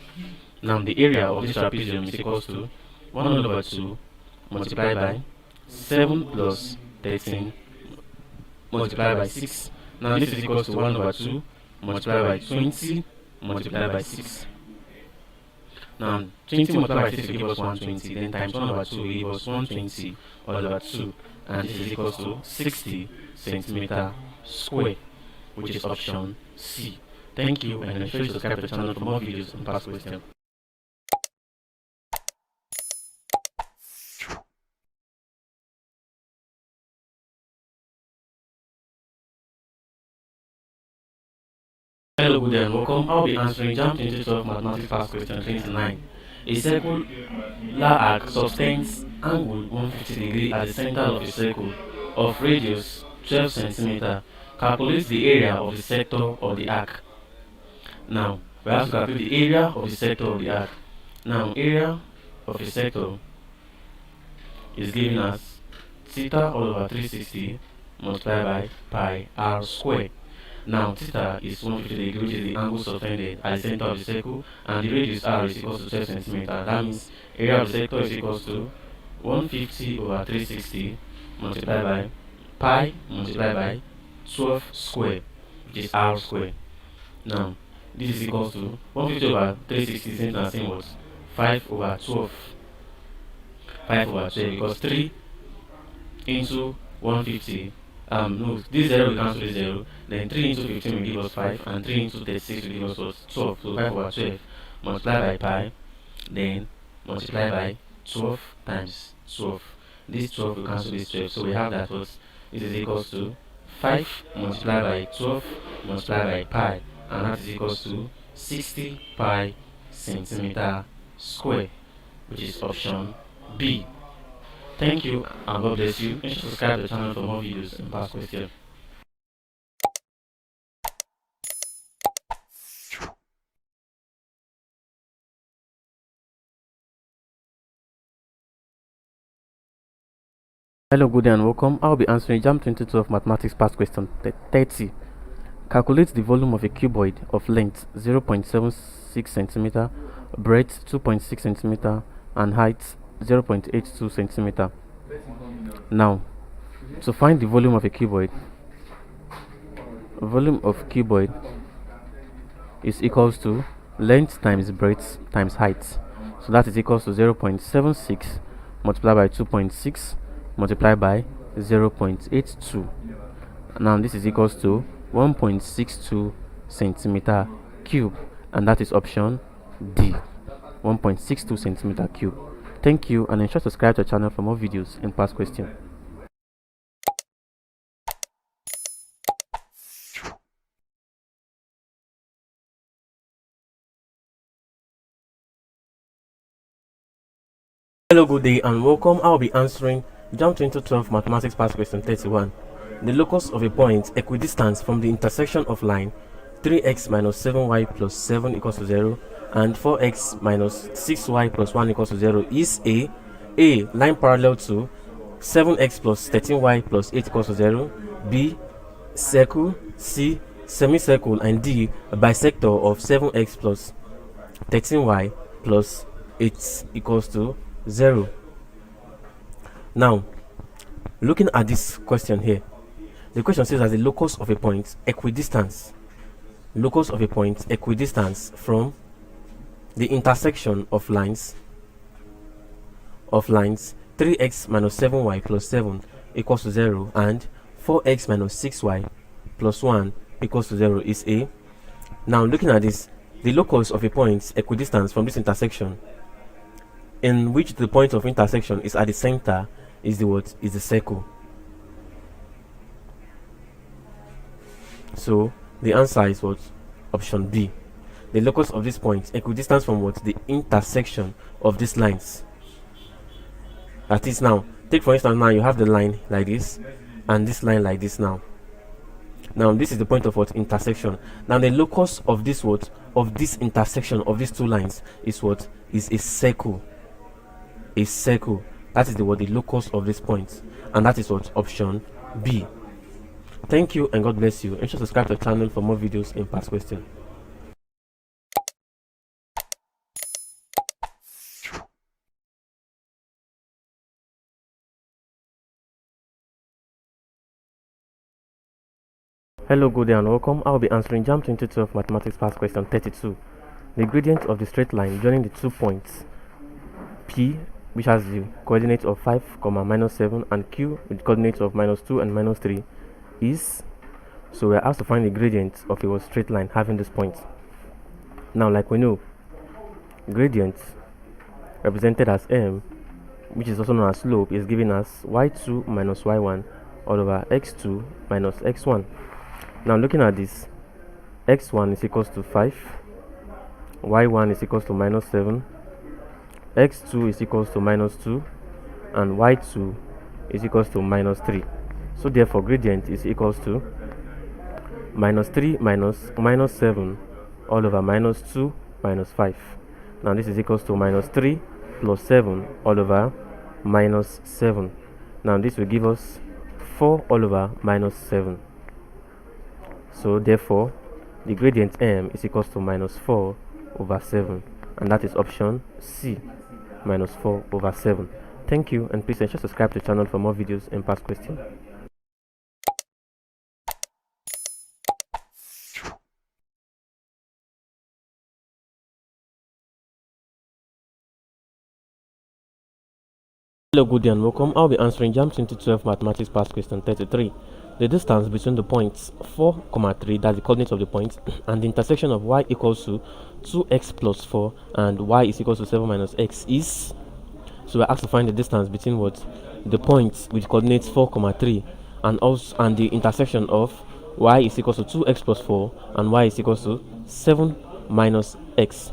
Now the area of this trapezium is equals to 1 over 2 multiplied by 7 plus 13 multiplied by 6. Now this is equals to 1 over 2 multiplied by 20 multiplied by 6. Now 20 multiplied by 6 will give us 120, then times 1 over 2 will give us 120 all over 2, and this is equals to 60 centimeter square, which is option C. Thank you, and make sure you subscribe to the channel for more videos on past questions. Hello, good day and welcome. I'll be answering Jamb 2012 Mathematics Past Question 29. A circular arc sustains angle 150 degrees at the center of the circle of radius 12 cm. Calculate the area of the sector of the arc. Now, we have to calculate the area of the sector of the arc. Now, area of the sector is given as theta all over 360 multiplied by pi r squared. Now theta is 150 degrees, which is the angle subtended at the center of the circle, and the radius r is equals to 12 cm. That means area of the sector is equals to 150 over 360 multiplied by pi multiplied by 12 square, which is r square. Now this is equals to 150 over 360 is the same what? 5 over 12. 5 over 12 because 3 into 150. No, this 0 will cancel this 0, then 3 into 15 will give us 5, and 3 into 36 will give us 12, so 5 over 12 multiplied by pi, then multiplied by 12 times 12. This 12 will cancel this 12, so we have that what this is equals to 5 multiplied by 12 multiplied by pi, and that is equals to 60 pi centimeter square, which is option B. Thank you and God bless you. Make sure to subscribe to the channel for more videos and past questions. Hello, good day and welcome. I'll be answering Jamb 2012 Mathematics Past Question 30. Calculate the volume of a cuboid of length 0.76 cm, breadth 2.6 cm, and height 0.82 cm. Now, to find the volume of a cuboid, is equals to length times breadth times height. So that is equals to 0.76 multiplied by 2.6 multiplied by 0.82. Now this is equals to 1.62 centimeter cube, and that is option D, 1.62 centimeter cube. Thank you, and ensure to subscribe to the channel for more videos and past questions. Hello, good day and welcome. I'll be answering Jamb 2012 Mathematics Past Question 31. The locus of a point equidistant from the intersection of line 3x minus 7y plus 7 equals to 0 and 4x minus 6y plus 1 equals to 0 is A. Line parallel to 7x plus 13y plus 8 equals to 0, B. Circle, C. Semicircle, and D. Bisector of 7x plus 13y plus 8 equals to 0. Now, looking at this question here, the question says that the locus of a point equidistant from the intersection of lines 3x minus 7y plus 7 equals to 0 and 4x minus 6y plus 1 equals to 0 is A. Now, looking at this, the locus of a point equidistant from this intersection, in which the point of intersection is at the center, is the what? Is the circle. So the answer is what? Option B. The locus of this point equidistant from what? The intersection of these lines. That is, now take for instance, now you have the line like this and this line like this. Now Now this is the point of what? Intersection. Now the locus of this what? Of this intersection of these two lines is what? Is a circle. A circle. That is the what? The locus of this point. And that is what? Option B. Thank you and God bless you. And subscribe to the channel for more videos in past question. Hello, good day and welcome. I'll be answering Jamb 2012 Mathematics Past Question 32. The gradient of the straight line joining the 2 points P, which has the coordinates of 5, -7, and Q with coordinates of -2 and -3 is. So we're asked to find the gradient of a straight line having this point. Now, like we know, gradient represented as m, which is also known as slope, is given as y2 minus y1 all over x2 minus x1. Now looking at this, x1 is equals to 5, y1 is equals to -7, x2 is equals to -2, and y2 is equals to -3. So therefore gradient is equals to -3 minus -7 all over -2 minus 5. Now this is equals to -3 plus 7 all over -7. Now this will give us 4 all over -7. So therefore the gradient m is equals to -4 over 7, and that is option C, -4 over 7. Thank you, and please ensure to subscribe to the channel for more videos and past questions. Hello, good day and welcome. I'll be answering Jamb 2012 Mathematics Past Question 33. The distance between the points 4, 3, that's the coordinates of the points, and the intersection of y equals to 2x plus 4 and y is equals to 7 minus x is. So we're asked to find the distance between what? The points with coordinates 4, 3, and the intersection of y is equals to 2x plus 4 and y is equals to 7 minus x.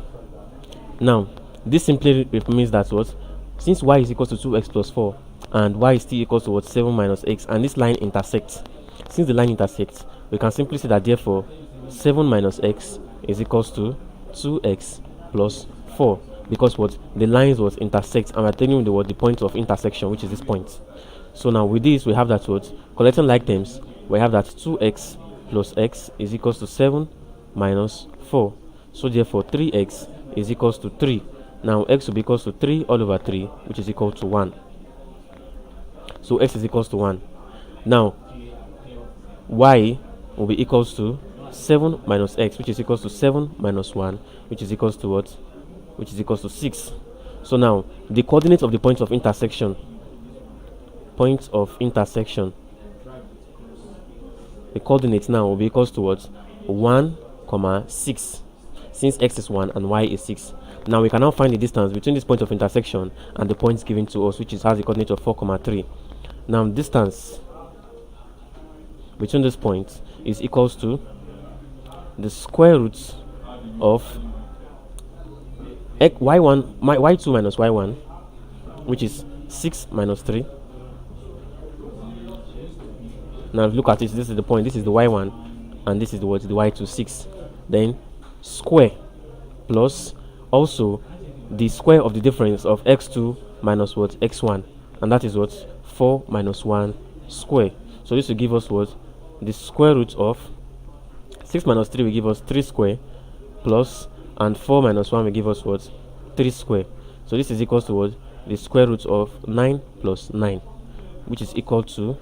Now this simply means that what? Since y is equals to 2x plus 4 and y is still equals to what? 7 minus x, and this line intersects. Since the line intersects, we can simply say that therefore 7 minus x is equals to 2x plus 4, because what? The lines was intersect, and we're telling you the point of intersection, which is this point. So now with this we have that what? Collecting like terms, we have that 2x plus x is equals to 7 minus 4. So therefore 3x is equals to 3. Now x will be equals to 3 all over 3, which is equal to 1. So x is equals to 1. Now y will be equals to 7 minus x, which is equals to 7 minus 1, which is equals to what? Which is equals to 6. So now the coordinates of the points of intersection, the coordinates now will be equals to what? 1, 6, since x is 1 and y is 6. Now we can now find the distance between this point of intersection and the points given to us, which has the coordinate of 4, 3. Now distance between this point is equals to the square root of y2 minus y1, which is 6 minus 3. Now look at this. This is the point. This is the y1, and this is the what? The y2, 6. Then square plus also the square of the difference of x2 minus what? X1, and that is what? 4 minus 1 square. So this will give us what? The square root of 6 minus 3 will give us 3 square, plus, and 4 minus 1 will give us what? 3 square. So this is equals to what? The square root of 9 plus 9, which is equal to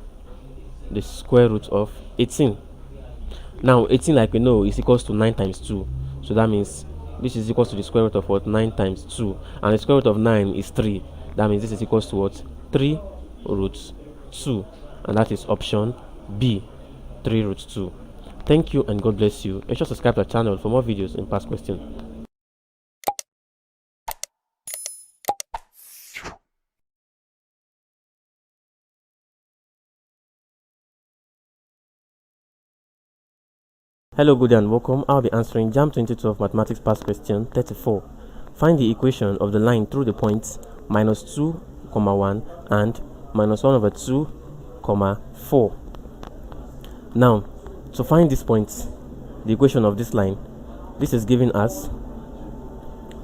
the square root of 18. Now 18, like we know, is equals to 9 times 2. So that means this is equals to the square root of what? 9 times 2, and the square root of 9 is 3. That means this is equals to what? 3 root 2, and that is option B, 3 root 2. Thank you and God bless you. Make sure to subscribe to our channel for more videos and past questions. Hello, good day and welcome. I'll be answering Jamb 2012 Mathematics Past Question 34. Find the equation of the line through the points -2, 1 and -1 over 2, 4. Now, To find this point, the equation of this line, this is given as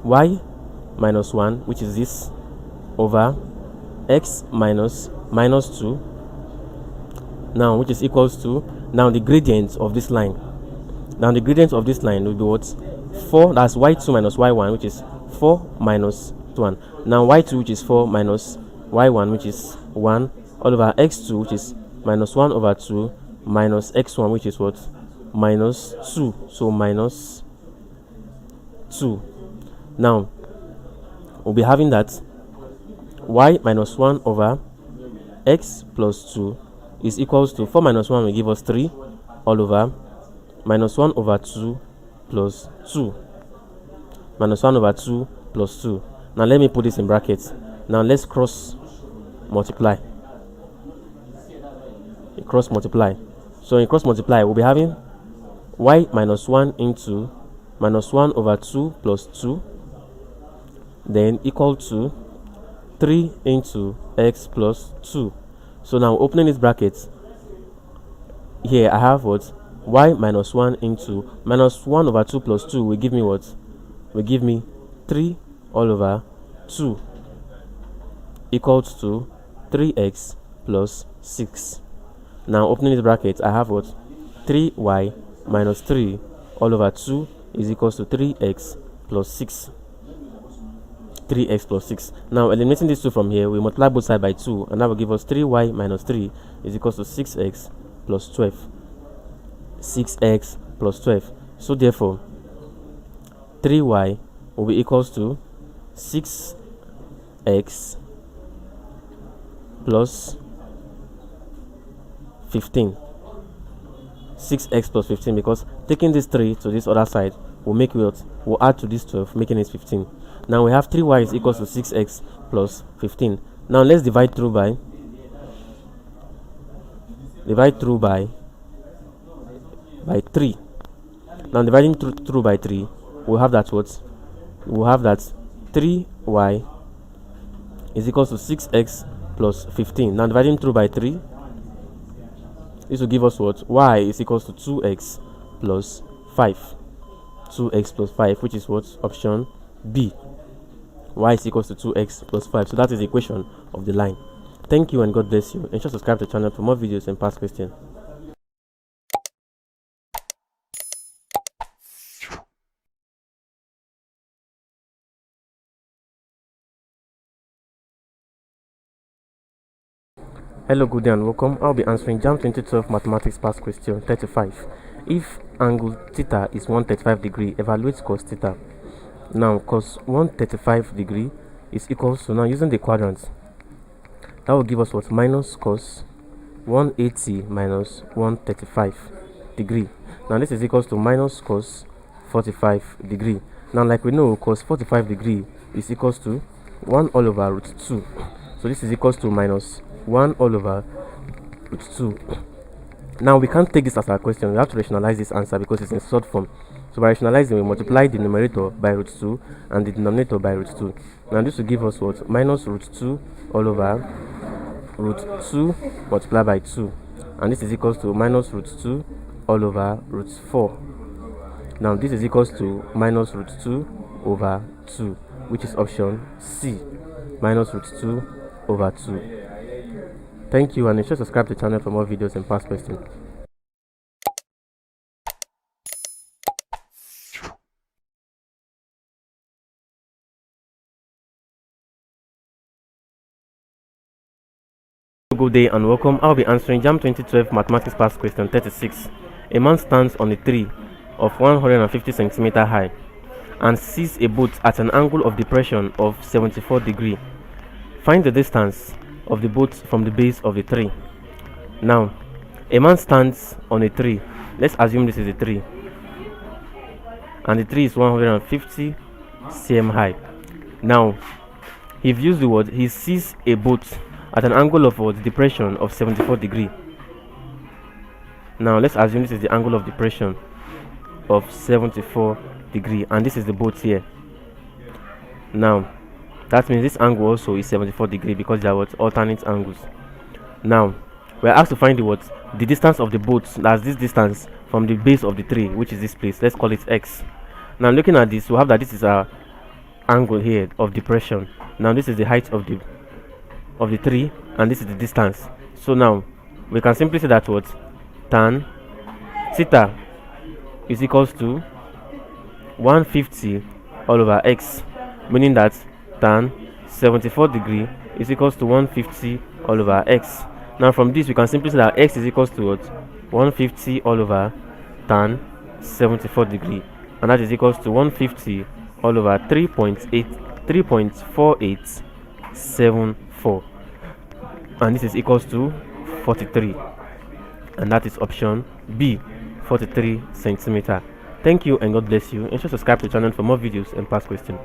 y minus 1, which is this, over x minus 2, now which is equals to, now the gradient of this line. Now the gradient of this line will be what? 4, that's y2 minus y1, which is 4 minus 1. Now y2, which is 4 minus y1, which is 1, all over x2, which is minus 1 over 2, minus x1, which is what? Minus 2. So minus 2. Now we'll be having that y minus 1 over x plus 2 is equals to 4 minus 1 will give us 3, all over minus 1 over 2 plus 2. Minus 1 over 2 plus 2. Now let me put this in brackets. Now let's cross multiply. Cross multiply. So in cross multiply, we'll be having y minus 1 into minus 1 over 2 plus 2, then equal to 3 into x plus 2. So now opening this bracket, here I have what? Y minus 1 into minus 1 over 2 plus 2 will give me what? Will give me 3 all over 2 equals to 3x plus 6. Now opening this bracket, I have what? 3y minus 3 all over 2 is equals to 3x plus 6. 3x plus 6. Now eliminating these two from here, we multiply both sides by 2, and that will give us 3y minus 3 is equals to 6x plus 12. 6x plus 12. So therefore 3y will be equals to 6x plus 15. 6x plus 15, because taking this 3 to this other side will make what? Will add to this 12, making it 15. Now we have 3y is equals to 6x plus 15. Now let's divide through by 3. Now dividing through by 3, we'll have that what? We'll have that 3y is equals to 6x plus 15. Now dividing through by 3, this will give us what? Y is equals to 2x plus 5. 2x plus 5, which is what? Option B. Y is equals to 2x plus 5. So that is the equation of the line. Thank you and God bless you. Ensure to subscribe to the channel for more videos and past questions. Hello, good day and welcome. I'll be answering Jamb 2012 Mathematics Past Question 35. If angle theta is 135 degree, evaluate cos theta. Now cos 135 degree is equals to, now using the quadrants, that will give us what? Minus cos 180 minus 135 degree. Now this is equals to minus cos 45 degree. Now like we know, cos 45 degree is equals to 1 all over root 2. So this is equals to minus 1 all over root 2. Now we can't take this as our question. We have to rationalize this answer because it's in short form. So by rationalizing, we multiply the numerator by root 2 and the denominator by root 2. Now this will give us what? Minus root 2 all over root 2 multiplied by 2. And this is equals to minus root 2 all over root 4. Now this is equals to minus root 2 over 2, which is option C. Minus root 2 over 2. Thank you, and ensure to subscribe to the channel for more videos and past questions. Good day and welcome. I'll be answering Jamb 2012 Mathematics Past Question 36. A man stands on a tree of 150 cm high and sees a boat at an angle of depression of 74 degrees. Find the distance of the boat from the base of the tree. Now, a man stands on a tree. Let's assume this is a tree, and the tree is 150 cm high. Now, he views the word. He sees a boat at an angle of what? Depression of 74 degrees. Now, let's assume this is the angle of depression of 74 degrees, and this is the boat here. Now, that means this angle also is 74 degrees because there are alternate angles. Now, We are asked to find the what? The distance of the boat. That's this distance from the base of the tree, which is this place. Let's call it x. Now looking at this, we have that this is our angle here of depression. Now this is the height of the tree, and this is the distance. So now we can simply say that what? Tan theta is equals to 150 all over x, meaning that tan 74 degree is equals to 150 all over x. Now from this we can simply say that x is equals to what? 150 all over tan 74 degree, and that is equals to 150 all over 3.4874, and this is equals to 43, and that is option B, 43 centimeter. Thank you and God bless you. Ensure to subscribe to the channel for more videos and past questions.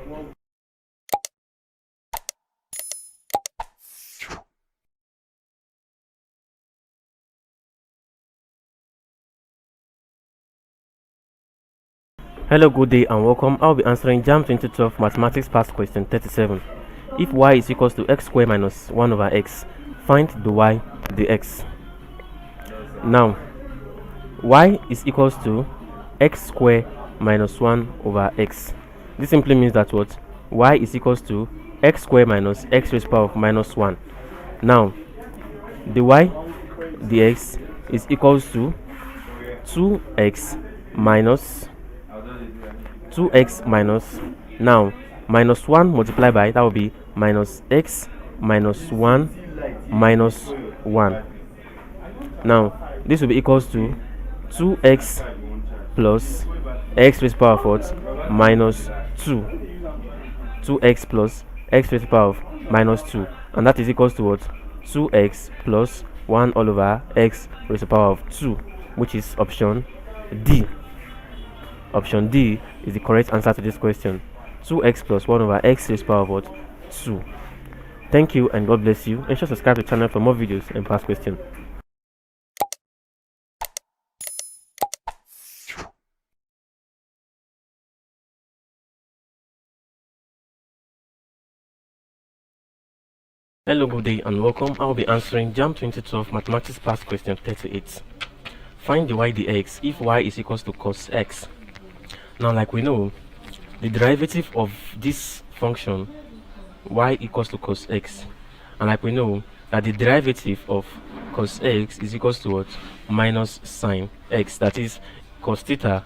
Hello, good day and welcome. I'll be answering Jamb 2012 Mathematics Past Question 37. If y is equals to x squared minus 1 over x, find the y, the x. Now, y is equals to x squared minus 1 over x. This simply means that what? Y is equals to x squared minus x raised to the power of minus 1. Now, the y, the x is equals to 2x minus now minus 1 multiplied by, that will be minus x minus 1 minus 1. Now this will be equals to 2x plus x raised to the power of what? Minus 2. 2x plus x raised to the power of minus 2, and that is equals to what? 2x plus 1 all over x raised to the power of 2, which is option D. Option D is the correct answer to this question. 2x plus 1 over x raised to the power of what? 2. Thank you and God bless you. Ensure to subscribe to the channel for more videos and past questions. Hello, good day and welcome. I will be answering Jamb 2012 Mathematics Past Question 38. Find the y dx if y is equals to cos x. Now, like we know, the derivative of this function y equals to cos x, and like we know that the derivative of cos x is equals to what? Minus sine x. That is cos theta,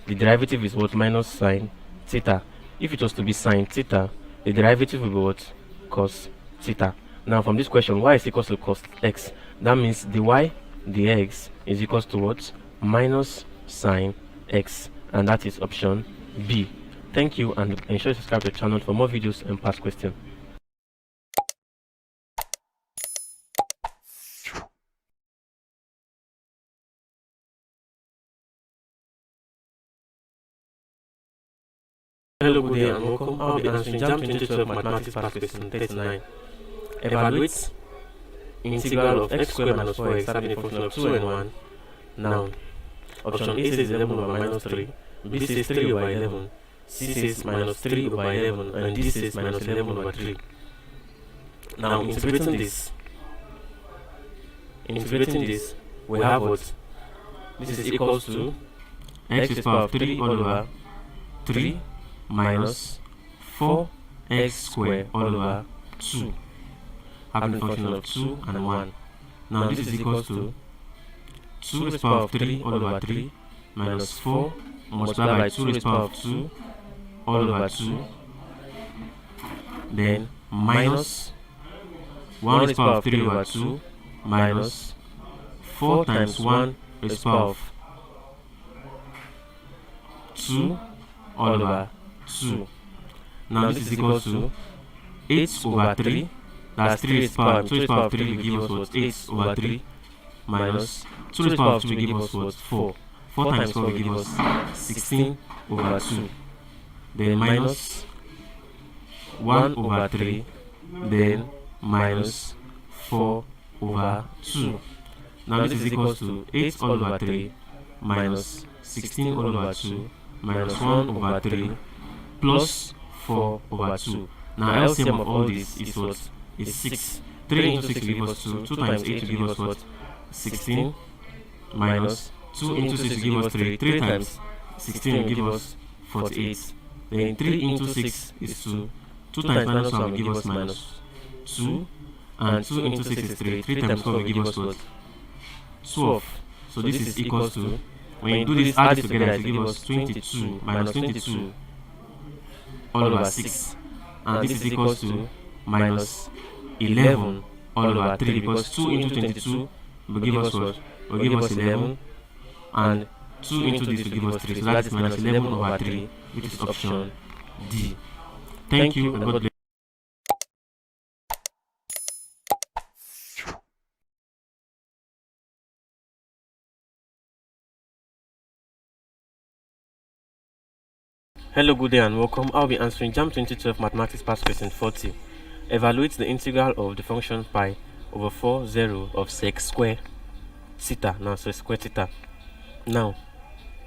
the derivative is what? Minus sine theta. If it was to be sine theta, the derivative will be what? Cos theta. Now from this question, y is equals to cos x. That means the y dx is equals to what? Minus sine x, and that is option B. Thank you and ensure to subscribe to the channel for more videos and past questions. Hello, good day and welcome. I'll be answering Jamb 2012 Mathematics Past Question 39. Evaluate integral of x squared minus 4x having a function of 2 and 1. Now, option A says 11 over minus 3, B says 3 over 11, C says minus 3 over 11, and D says minus 11 over 3. Now, integrating this, we have what? This is equals to x to the power of 3 all over 3 minus 4x squared all over 2, having a function of 2 and 1. Now, this is equals to 2 raised to the power of 3 all over 3 minus 4 multiplied by 2 raised to the power of 2 all over 2, then minus 1 raised to the power of 3 over 2 minus 4 times 1 raised to the power of 2 all over 2. Now this is equals to 8 over 3, that's 3 raised to the power, 2 raised to the power of 3 will give us what? 8 over 3 minus 2 raised to the power of 2 will give us what? 4. 4 times 4 will give us 16 over 2. Then minus 1 over 3, then minus 4 over 2. Now this is equals to 8 all over 3 minus 16 all over 2 minus 1 over 3 plus 4 over 2. Now LCM of all this is what? Is 6. 3 into 6 will give us 2. 2 times 8 will give us what? 16 minus 2 into 6 will give us 3. 3 times 16 will give us 48. Then 3 into 6 is 2. 2 times minus 1 will give us minus 2. And 2 into 6 is 3. 3 times 4 will give us what? 12. So this is equals to, when you do this, add this together, it will give us 22 minus 22 all over 6. And this is equals to minus 11 all over 3, because 2 into 22 will give us what? Will give us 11, and 2 into this will give us 3. So that is minus 11 over 3, which is option D. Thank you, and God bless. Hello, good day and welcome. I'll be answering Jamb 2012 Mathematics Past Question 40. Evaluate the integral of the function pi over 4 0 of sec square theta. Now, so square theta. Now,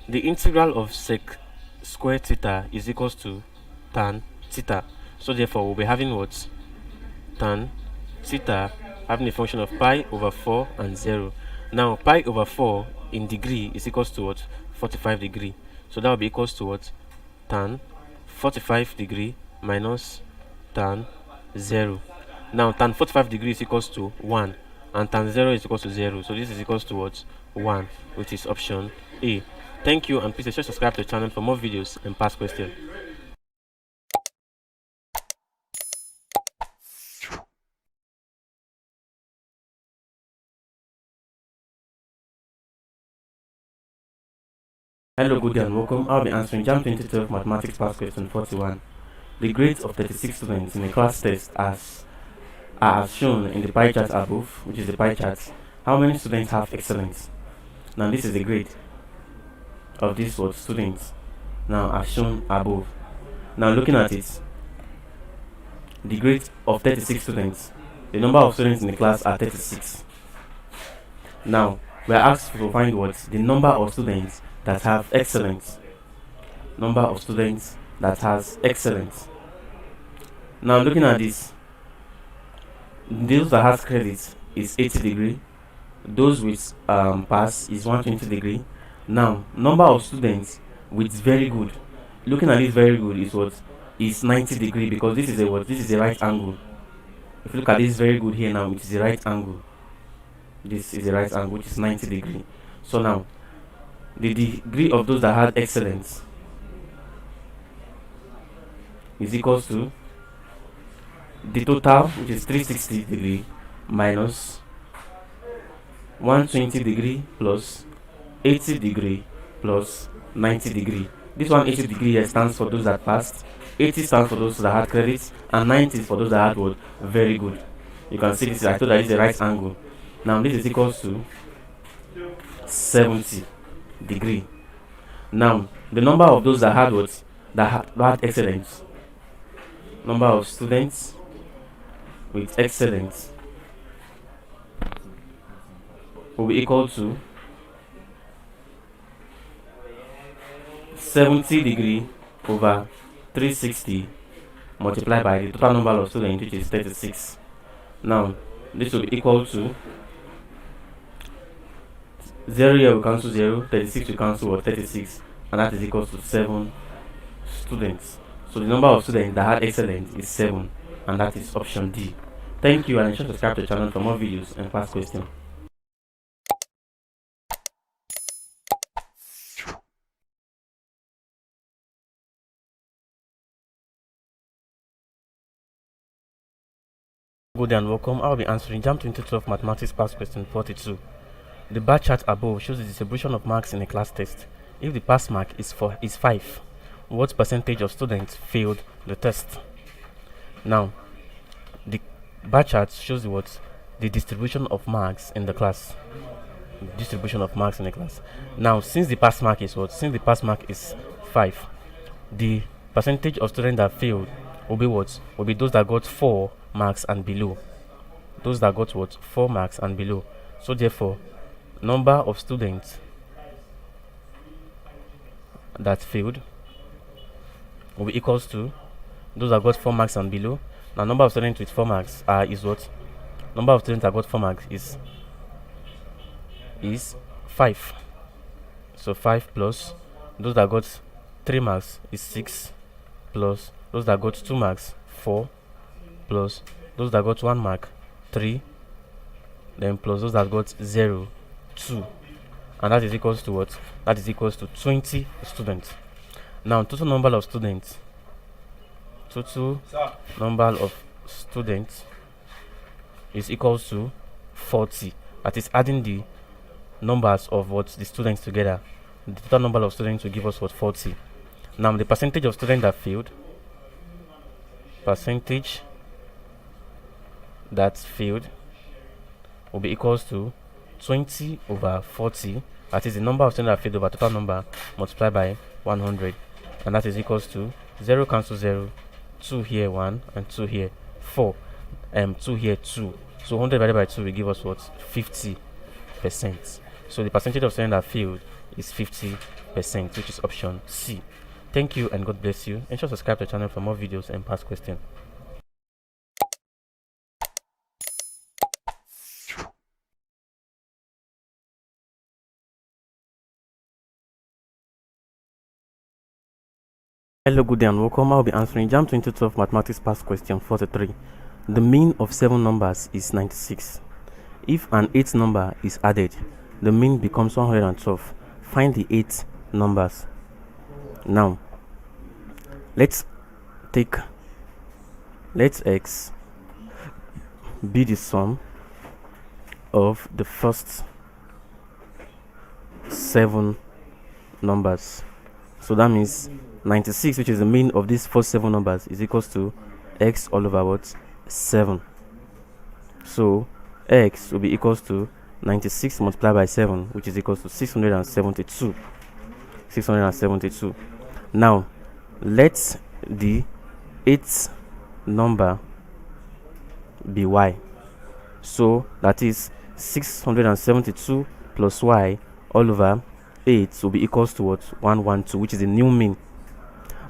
the integral of sec square theta is equals to tan theta. So therefore, we'll be having what? Tan theta having a function of pi over 4 and 0. Now, pi over 4 in degree is equals to what? 45 degree. So that will be equals to what? Tan 45 degree minus tan 0. Now tan 45 degree is equals to 1, and tan 0 is equals to 0. So this is equals to what? 1, which is option A. Thank you, and please subscribe to the channel for more videos and past questions. Hello, good day and welcome. I'll be answering Jamb 2012 Mathematics Past Question 41. The grades of 36 students in a class test are as shown in the pie chart above, which is the pie chart. How many students have excellence? Now this is the grade of these students, now as shown above. Now looking at it, the grade of 36 students, the number of students in the class are 36. Now we are asked to find what? The number of students that have excellence. Number of students that has excellence. Now looking at this, those that has credit is 80 degree. Those with pass is 120 degree. Now number of students with very good. Looking at this very good is what? Is 90 degree, because this is a what? This is a right angle. If you look at this very good here now, it is a right angle. This is a right angle, which is 90 degree. So now the degree of those that had excellence is equals to the total, which is 360 degree minus 120 degree plus 80 degree plus 90 degree. This 180 degree here stands for those that passed, 80 stands for those that had credits, and 90 is for those that had what? Very good. You can see this, I told that this is a right angle. Now this is equals to 70 degree. Now the number of those that had what? That had excellence. Number of students with excellence will be equal to 70 degree over 360 multiplied by the total number of students, which is 36. Now this will be equal to 0 here will cancel 0, 36 will cancel what? 36, and that is equal to 7 students. So the number of students that had excellence is 7, and that is option D. Thank you, and ensure to subscribe to the channel for more videos and past questions. Good day and welcome. I'll be answering Jamb 2012 Mathematics Past Question 42. The bar chart above shows the distribution of marks in a class test. If the pass mark is 5, what percentage of students failed the test? Now, the bar chart shows the distribution of marks in the class. Distribution of marks in the class. Now, since the pass mark is what? Since the pass mark is 5, the percentage of students that failed will be what? Will be those that got 4 marks and below. Those that got what? 4 marks and below. So therefore, number of students that failed will be equals to those that got 4 marks and below. Now number of students with 4 marks is what? Number of students that got 4 marks is is 5. So 5 plus those that got 3 marks is 6, plus those that got 2 marks 4, plus those that got 1 mark 3, then plus those that got 0 2, and that is equals to what? That is equals to 20 students. Now total number of students is equals to 40. That is adding the numbers of what the students together. The total number of students will give us what? 40. Now the percentage of students that failed will be equals to 20 over 40. That is the number of students that failed over total number multiplied by 100, and that is equals to 0 cancel 0, 2 here 1, and 2 here 4, 2 here 2. So 100 divided by 2 will give us what? 50%. So the percentage of students that failed is 50%, which is option C. Thank you and God bless you. Ensure to subscribe to the channel for more videos and past questions. Hello, good day and welcome. I'll be answering Jamb 2012 Mathematics Past Question 43. The mean of 7 numbers is 96. If an 8th number is added, the mean becomes 112. Find the 8 numbers. Now, let x be the sum of the first 7 numbers. So that means 96, which is the mean of these first 7 numbers, is equals to x all over what? 7. So x will be equals to 96 multiplied by 7, which is equals to 672. Now let the 8th number be y. So that is 672 plus y all over 8 will be equals to what? 112, which is the new mean.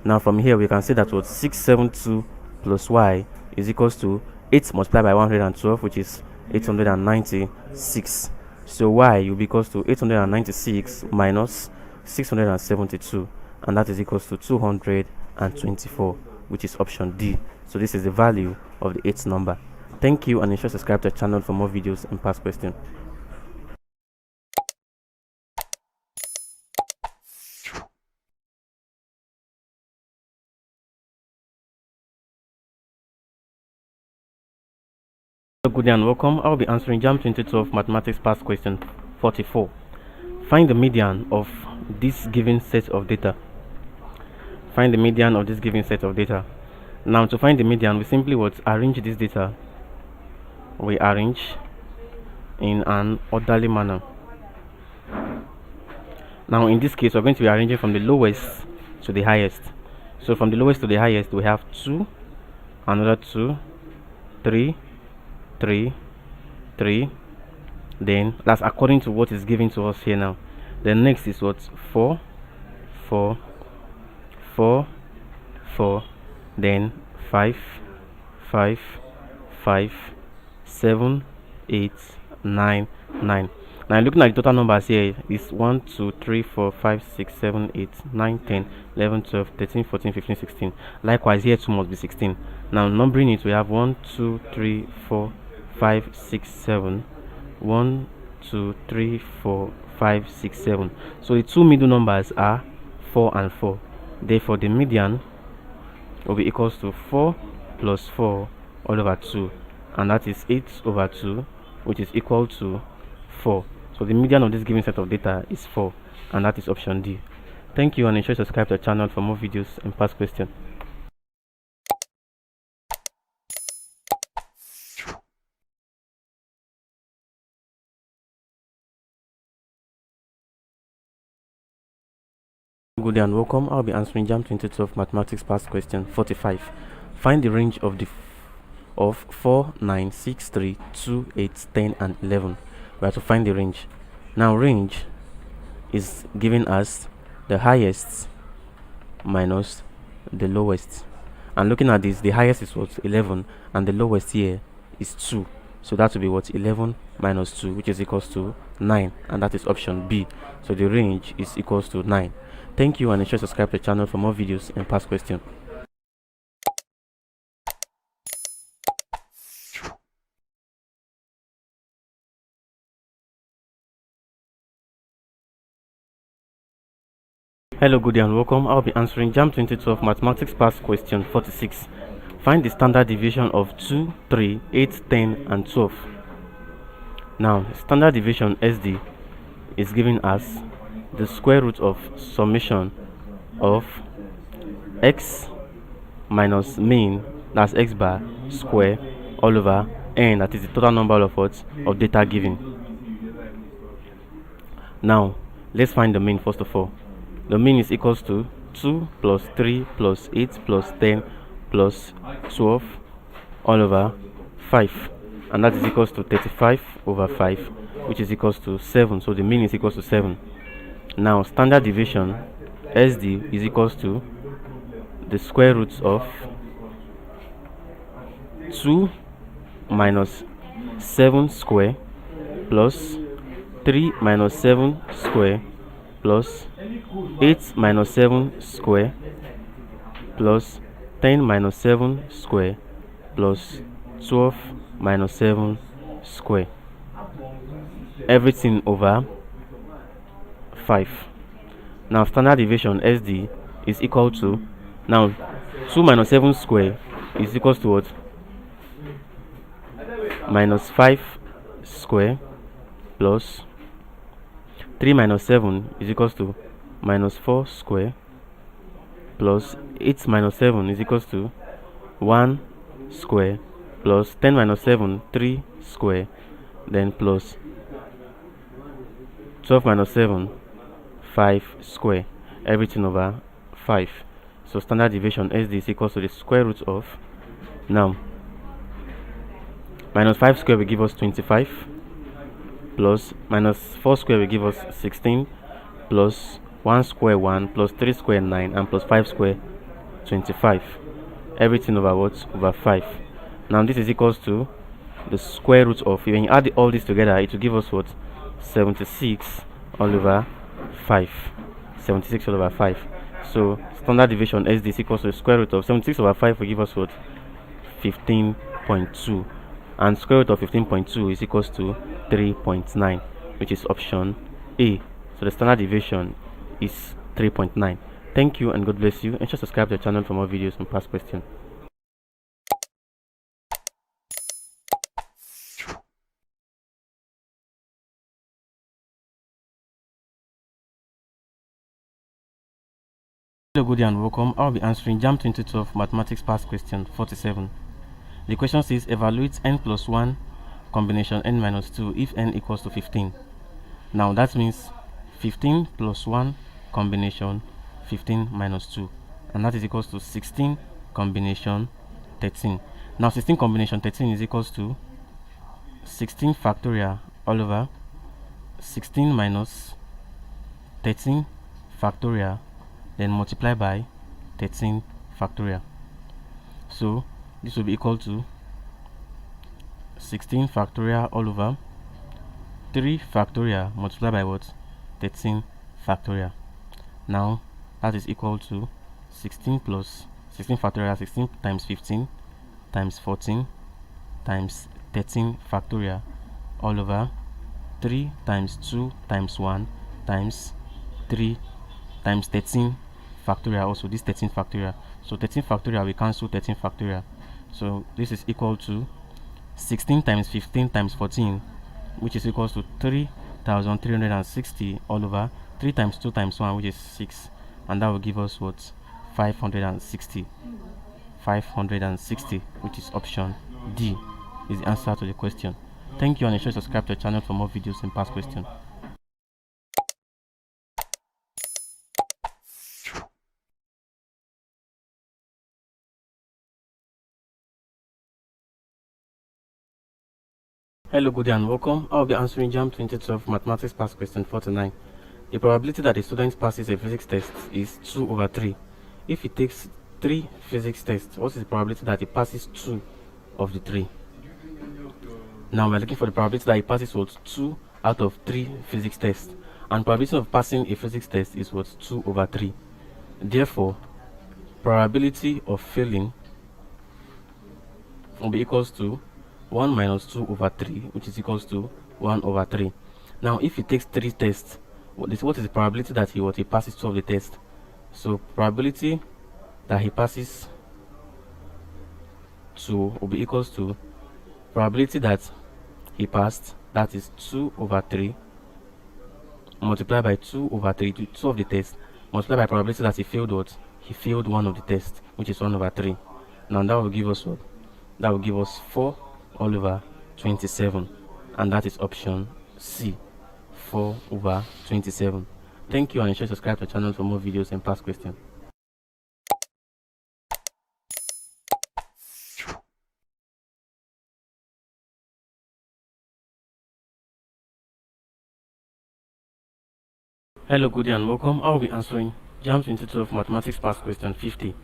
Now from here we can say that what? 672 plus y is equals to 8 multiplied by 112, which is 896. So y will be equals to 896 minus 672, and that is equals to 224, which is option D. So this is the value of the 8th number. Thank you, and ensure to subscribe to the channel for more videos and past questions. Good day and welcome. I will be answering Jamb 2012 Mathematics Past Question 44. Find the median of this given set of data. Find the median of this given set of data. Now to find the median, we simply arrange this data. We arrange in an orderly manner. Now in this case, we're going to be arranging from the lowest to the highest. So from the lowest to the highest, we have 2, another 2, 3, 3, 3, then that's according to what is given to us here now. Then next is what? 4, 4, 4, 4, then 5, 5, 5, 7, 8, 9, 9. Now looking at the total numbers here is 1, 2, 3, 4, 5, 6, 7, 8, 9, 10, 11, 12, 13, 14, 15, 16. Likewise here 2 must be 16. Now numbering it, we have 1, 2, 3, 4, 5, 6, 7. 1, 2, 3, 4, 5, 6, 7. So the two middle numbers are 4 and 4. Therefore the median will be equals to 4 plus 4 all over 2, and that is 8 over 2, which is equal to 4. So the median of this given set of data is 4, and that is option D. Thank you, and ensure to subscribe to the channel for more videos and past questions. Good day and welcome. I'll be answering Jamb 2012 Mathematics Past Question 45. Find the range of 4, 9, 6, 3, 2, 8, 10, and 11. We have to find the range. Now range is giving us the highest minus the lowest. And looking at this, the highest is what? 11, and the lowest here is 2. So that will be what? 11 minus 2, which is equals to 9, and that is option B. So the range is equals to 9. Thank you, and ensure to subscribe to the channel for more videos and past questions. Hello, good day and welcome. I'll be answering Jamb 2012 Mathematics Past Question 46. Find the standard deviation of 2, 3, 8, 10, and 12. Now, standard deviation SD is given as the square root of summation of x minus mean, that's x bar, square, all over n, that is the total number of what? Of data given. Now, let's find the mean first of all. The mean is equals to 2 plus 3 plus 8 plus 10 plus 12 all over 5, and that is equals to 35 over 5, which is equals to 7. So the mean is equals to 7. Now standard deviation SD is equals to the square root of 2 minus 7 square plus 3 minus 7 square plus 8 minus 7 square plus 10 minus 7 square plus 12 minus 7 square, everything over 5. Now standard deviation SD is equal to, now 2 minus 7 square is equals to what? Minus 5 square plus 3 minus 7 is equals to minus 4 square plus 8 minus 7 is equals to 1 square plus 10 minus 7 3 square, then plus 12 minus 7 5 square, everything over 5. So standard deviation SD is equals to the square root of, now minus 5 square will give us 25 plus minus 4 square will give us 16 plus 1 square 1 plus 3 square 9 and plus 5 square 25, everything over what? Over 5. Now this is equals to the square root of, when you add all this together, it will give us what? 76 all over 5. 76 all over 5. So standard deviation SD is equals to the square root of 76 over 5 will give us what? 15.2, and square root of 15.2 is equals to 3.9, which is option A. So the standard deviation is 3.9. Thank you and God bless you, and just subscribe to the channel for more videos and past questions. Hello, good day and welcome. I'll be answering Jamb 2012 Mathematics Past Question 47. The question says evaluate n plus 1 combination n minus 2 if n equals to 15. Now that means 15 plus 1 combination 15 minus 2, and that is equals to 16 combination 13. Now 16 combination 13 is equals to 16 factorial all over 16 minus 13 factorial, then multiply by 13 factorial. So this will be equal to 16 factorial all over 3 factorial multiplied by what? 13 factorial. Now that is equal to 16 plus 16 factorial, 16 times 15 times 14 times 13 factorial all over 3 times 2 times 1 times 3 times 13 factorial, also this 13 factorial. So 13 factorial, we cancel 13 factorial. So this is equal to 16 times 15 times 14, which is equals to 3,360 all over 3 times 2 times 1, which is 6, and that will give us what? 560. 560, which is option D, is the answer to the question. Thank you, and ensure to subscribe to the channel for more videos and past questions. Hello, good day and welcome. I'll be answering Jamb 2012 Mathematics Past Question 49. The probability that a student passes a physics test is 2 over 3. If he takes 3 physics tests, what is the probability that he passes 2 of the 3? Now we're looking for the probability that he passes what? 2 out of 3 physics tests, and probability of passing a physics test is what? 2/3. Therefore, probability of failing will be equals to 1 minus 2/3, which is equals to 1/3. Now, if he takes 3 tests, what is the probability that he passes 2 of the tests? So probability that he passes 2 will be equals to probability that he passed, that is 2/3, multiplied by 2/3, 2 of the tests, multiplied by probability that he failed what? He failed 1 of the tests, which is 1/3. Now that will give us what? That will give us 4/27, and that is option C, 4/27. Thank you, and ensure to subscribe to the channel for more videos and past questions. Hello, good day and welcome. I will be answering Jamb 2012 Mathematics Past Question 50.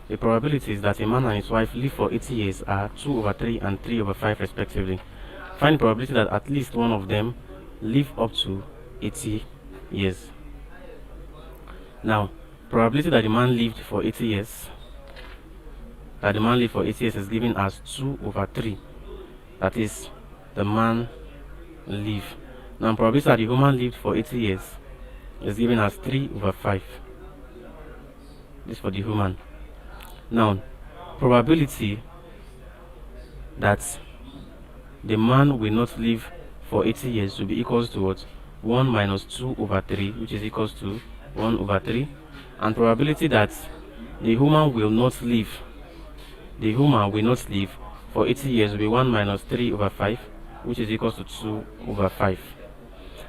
The probabilities that a man and his wife live for 80 years are 2/3 and 3/5 respectively. Find the probability that at least one of them live up to 80 years. Now, probability that the man lived for 80 years, is given as 2/3. That is, the man lived. Now, probability that the woman lived for 80 years is given as 3/5. This for the human. Now, probability that the man will not live for 80 years will be equals to what? 1 minus 2/3, which is equals to 1/3. And probability that the human will not live for 80 years will be 1 minus 3/5, which is equals to 2/5.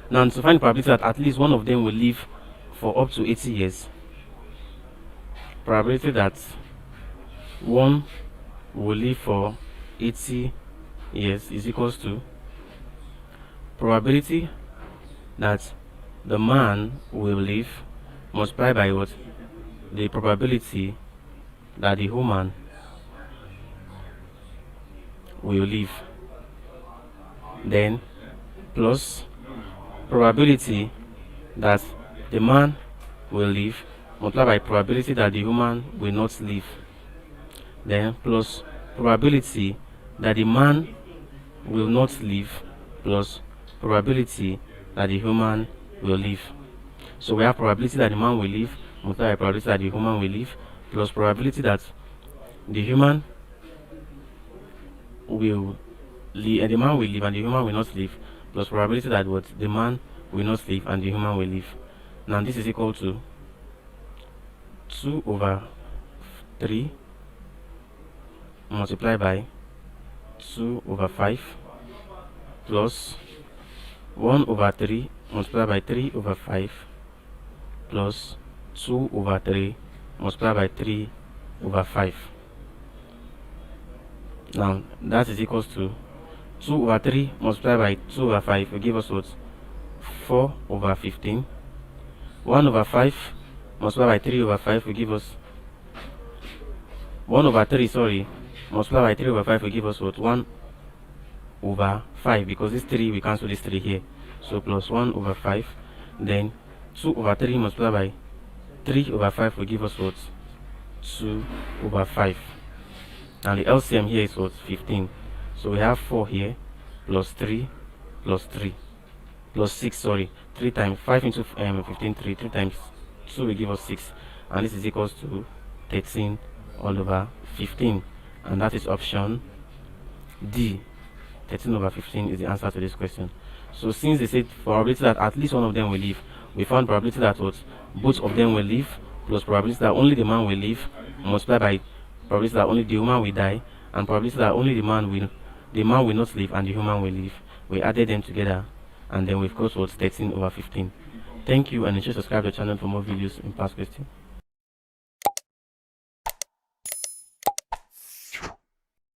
Now, to find the probability that at least one of them will live for up to 80 years, probability that one will live for 80 years is equals to probability that the man will live multiplied by what? The probability that the woman will live, then plus probability that the man will live multiplied by probability that the woman will not live, then plus probability that the man will not live plus probability that the human will live. So we have probability that the man will live multiplied by probability that the human will live plus probability that the human will live and the man will live and the human will not live plus probability that what? The man will not live and the human will live. Now this is equal to 2/3 multiplied by 2/5 plus 1/3 multiplied by 3/5 plus 2/3 multiplied by 3/5. Now that is equals to 2/3 multiplied by 2/5 will give us what? 4/15. 1/5 multiplied by 3/5 will give us 1/3, multiplied by 3/5 will give us what? 1/5, because this 3 we cancel this 3 here, so plus 1/5. Then 2/3 multiplied by 3/5 will give us what? 2/5. And the LCM here is what? 15. So we have 4 here plus 3 plus 3 plus 6, 3 times 5 into 15, 3 times 2 will give us 6, and this is equals to 13/15, and that is option D. 13/15 is the answer to this question. So since they said probability that at least one of them will live, we found probability that what? Both of them will live plus probability that only the man will live multiplied by probability that only the woman will die, and probability that only the man will not live and the human will live. We added them together, and then we've got what? 13/15. Thank you, and ensure to subscribe to the channel for more videos in past questions.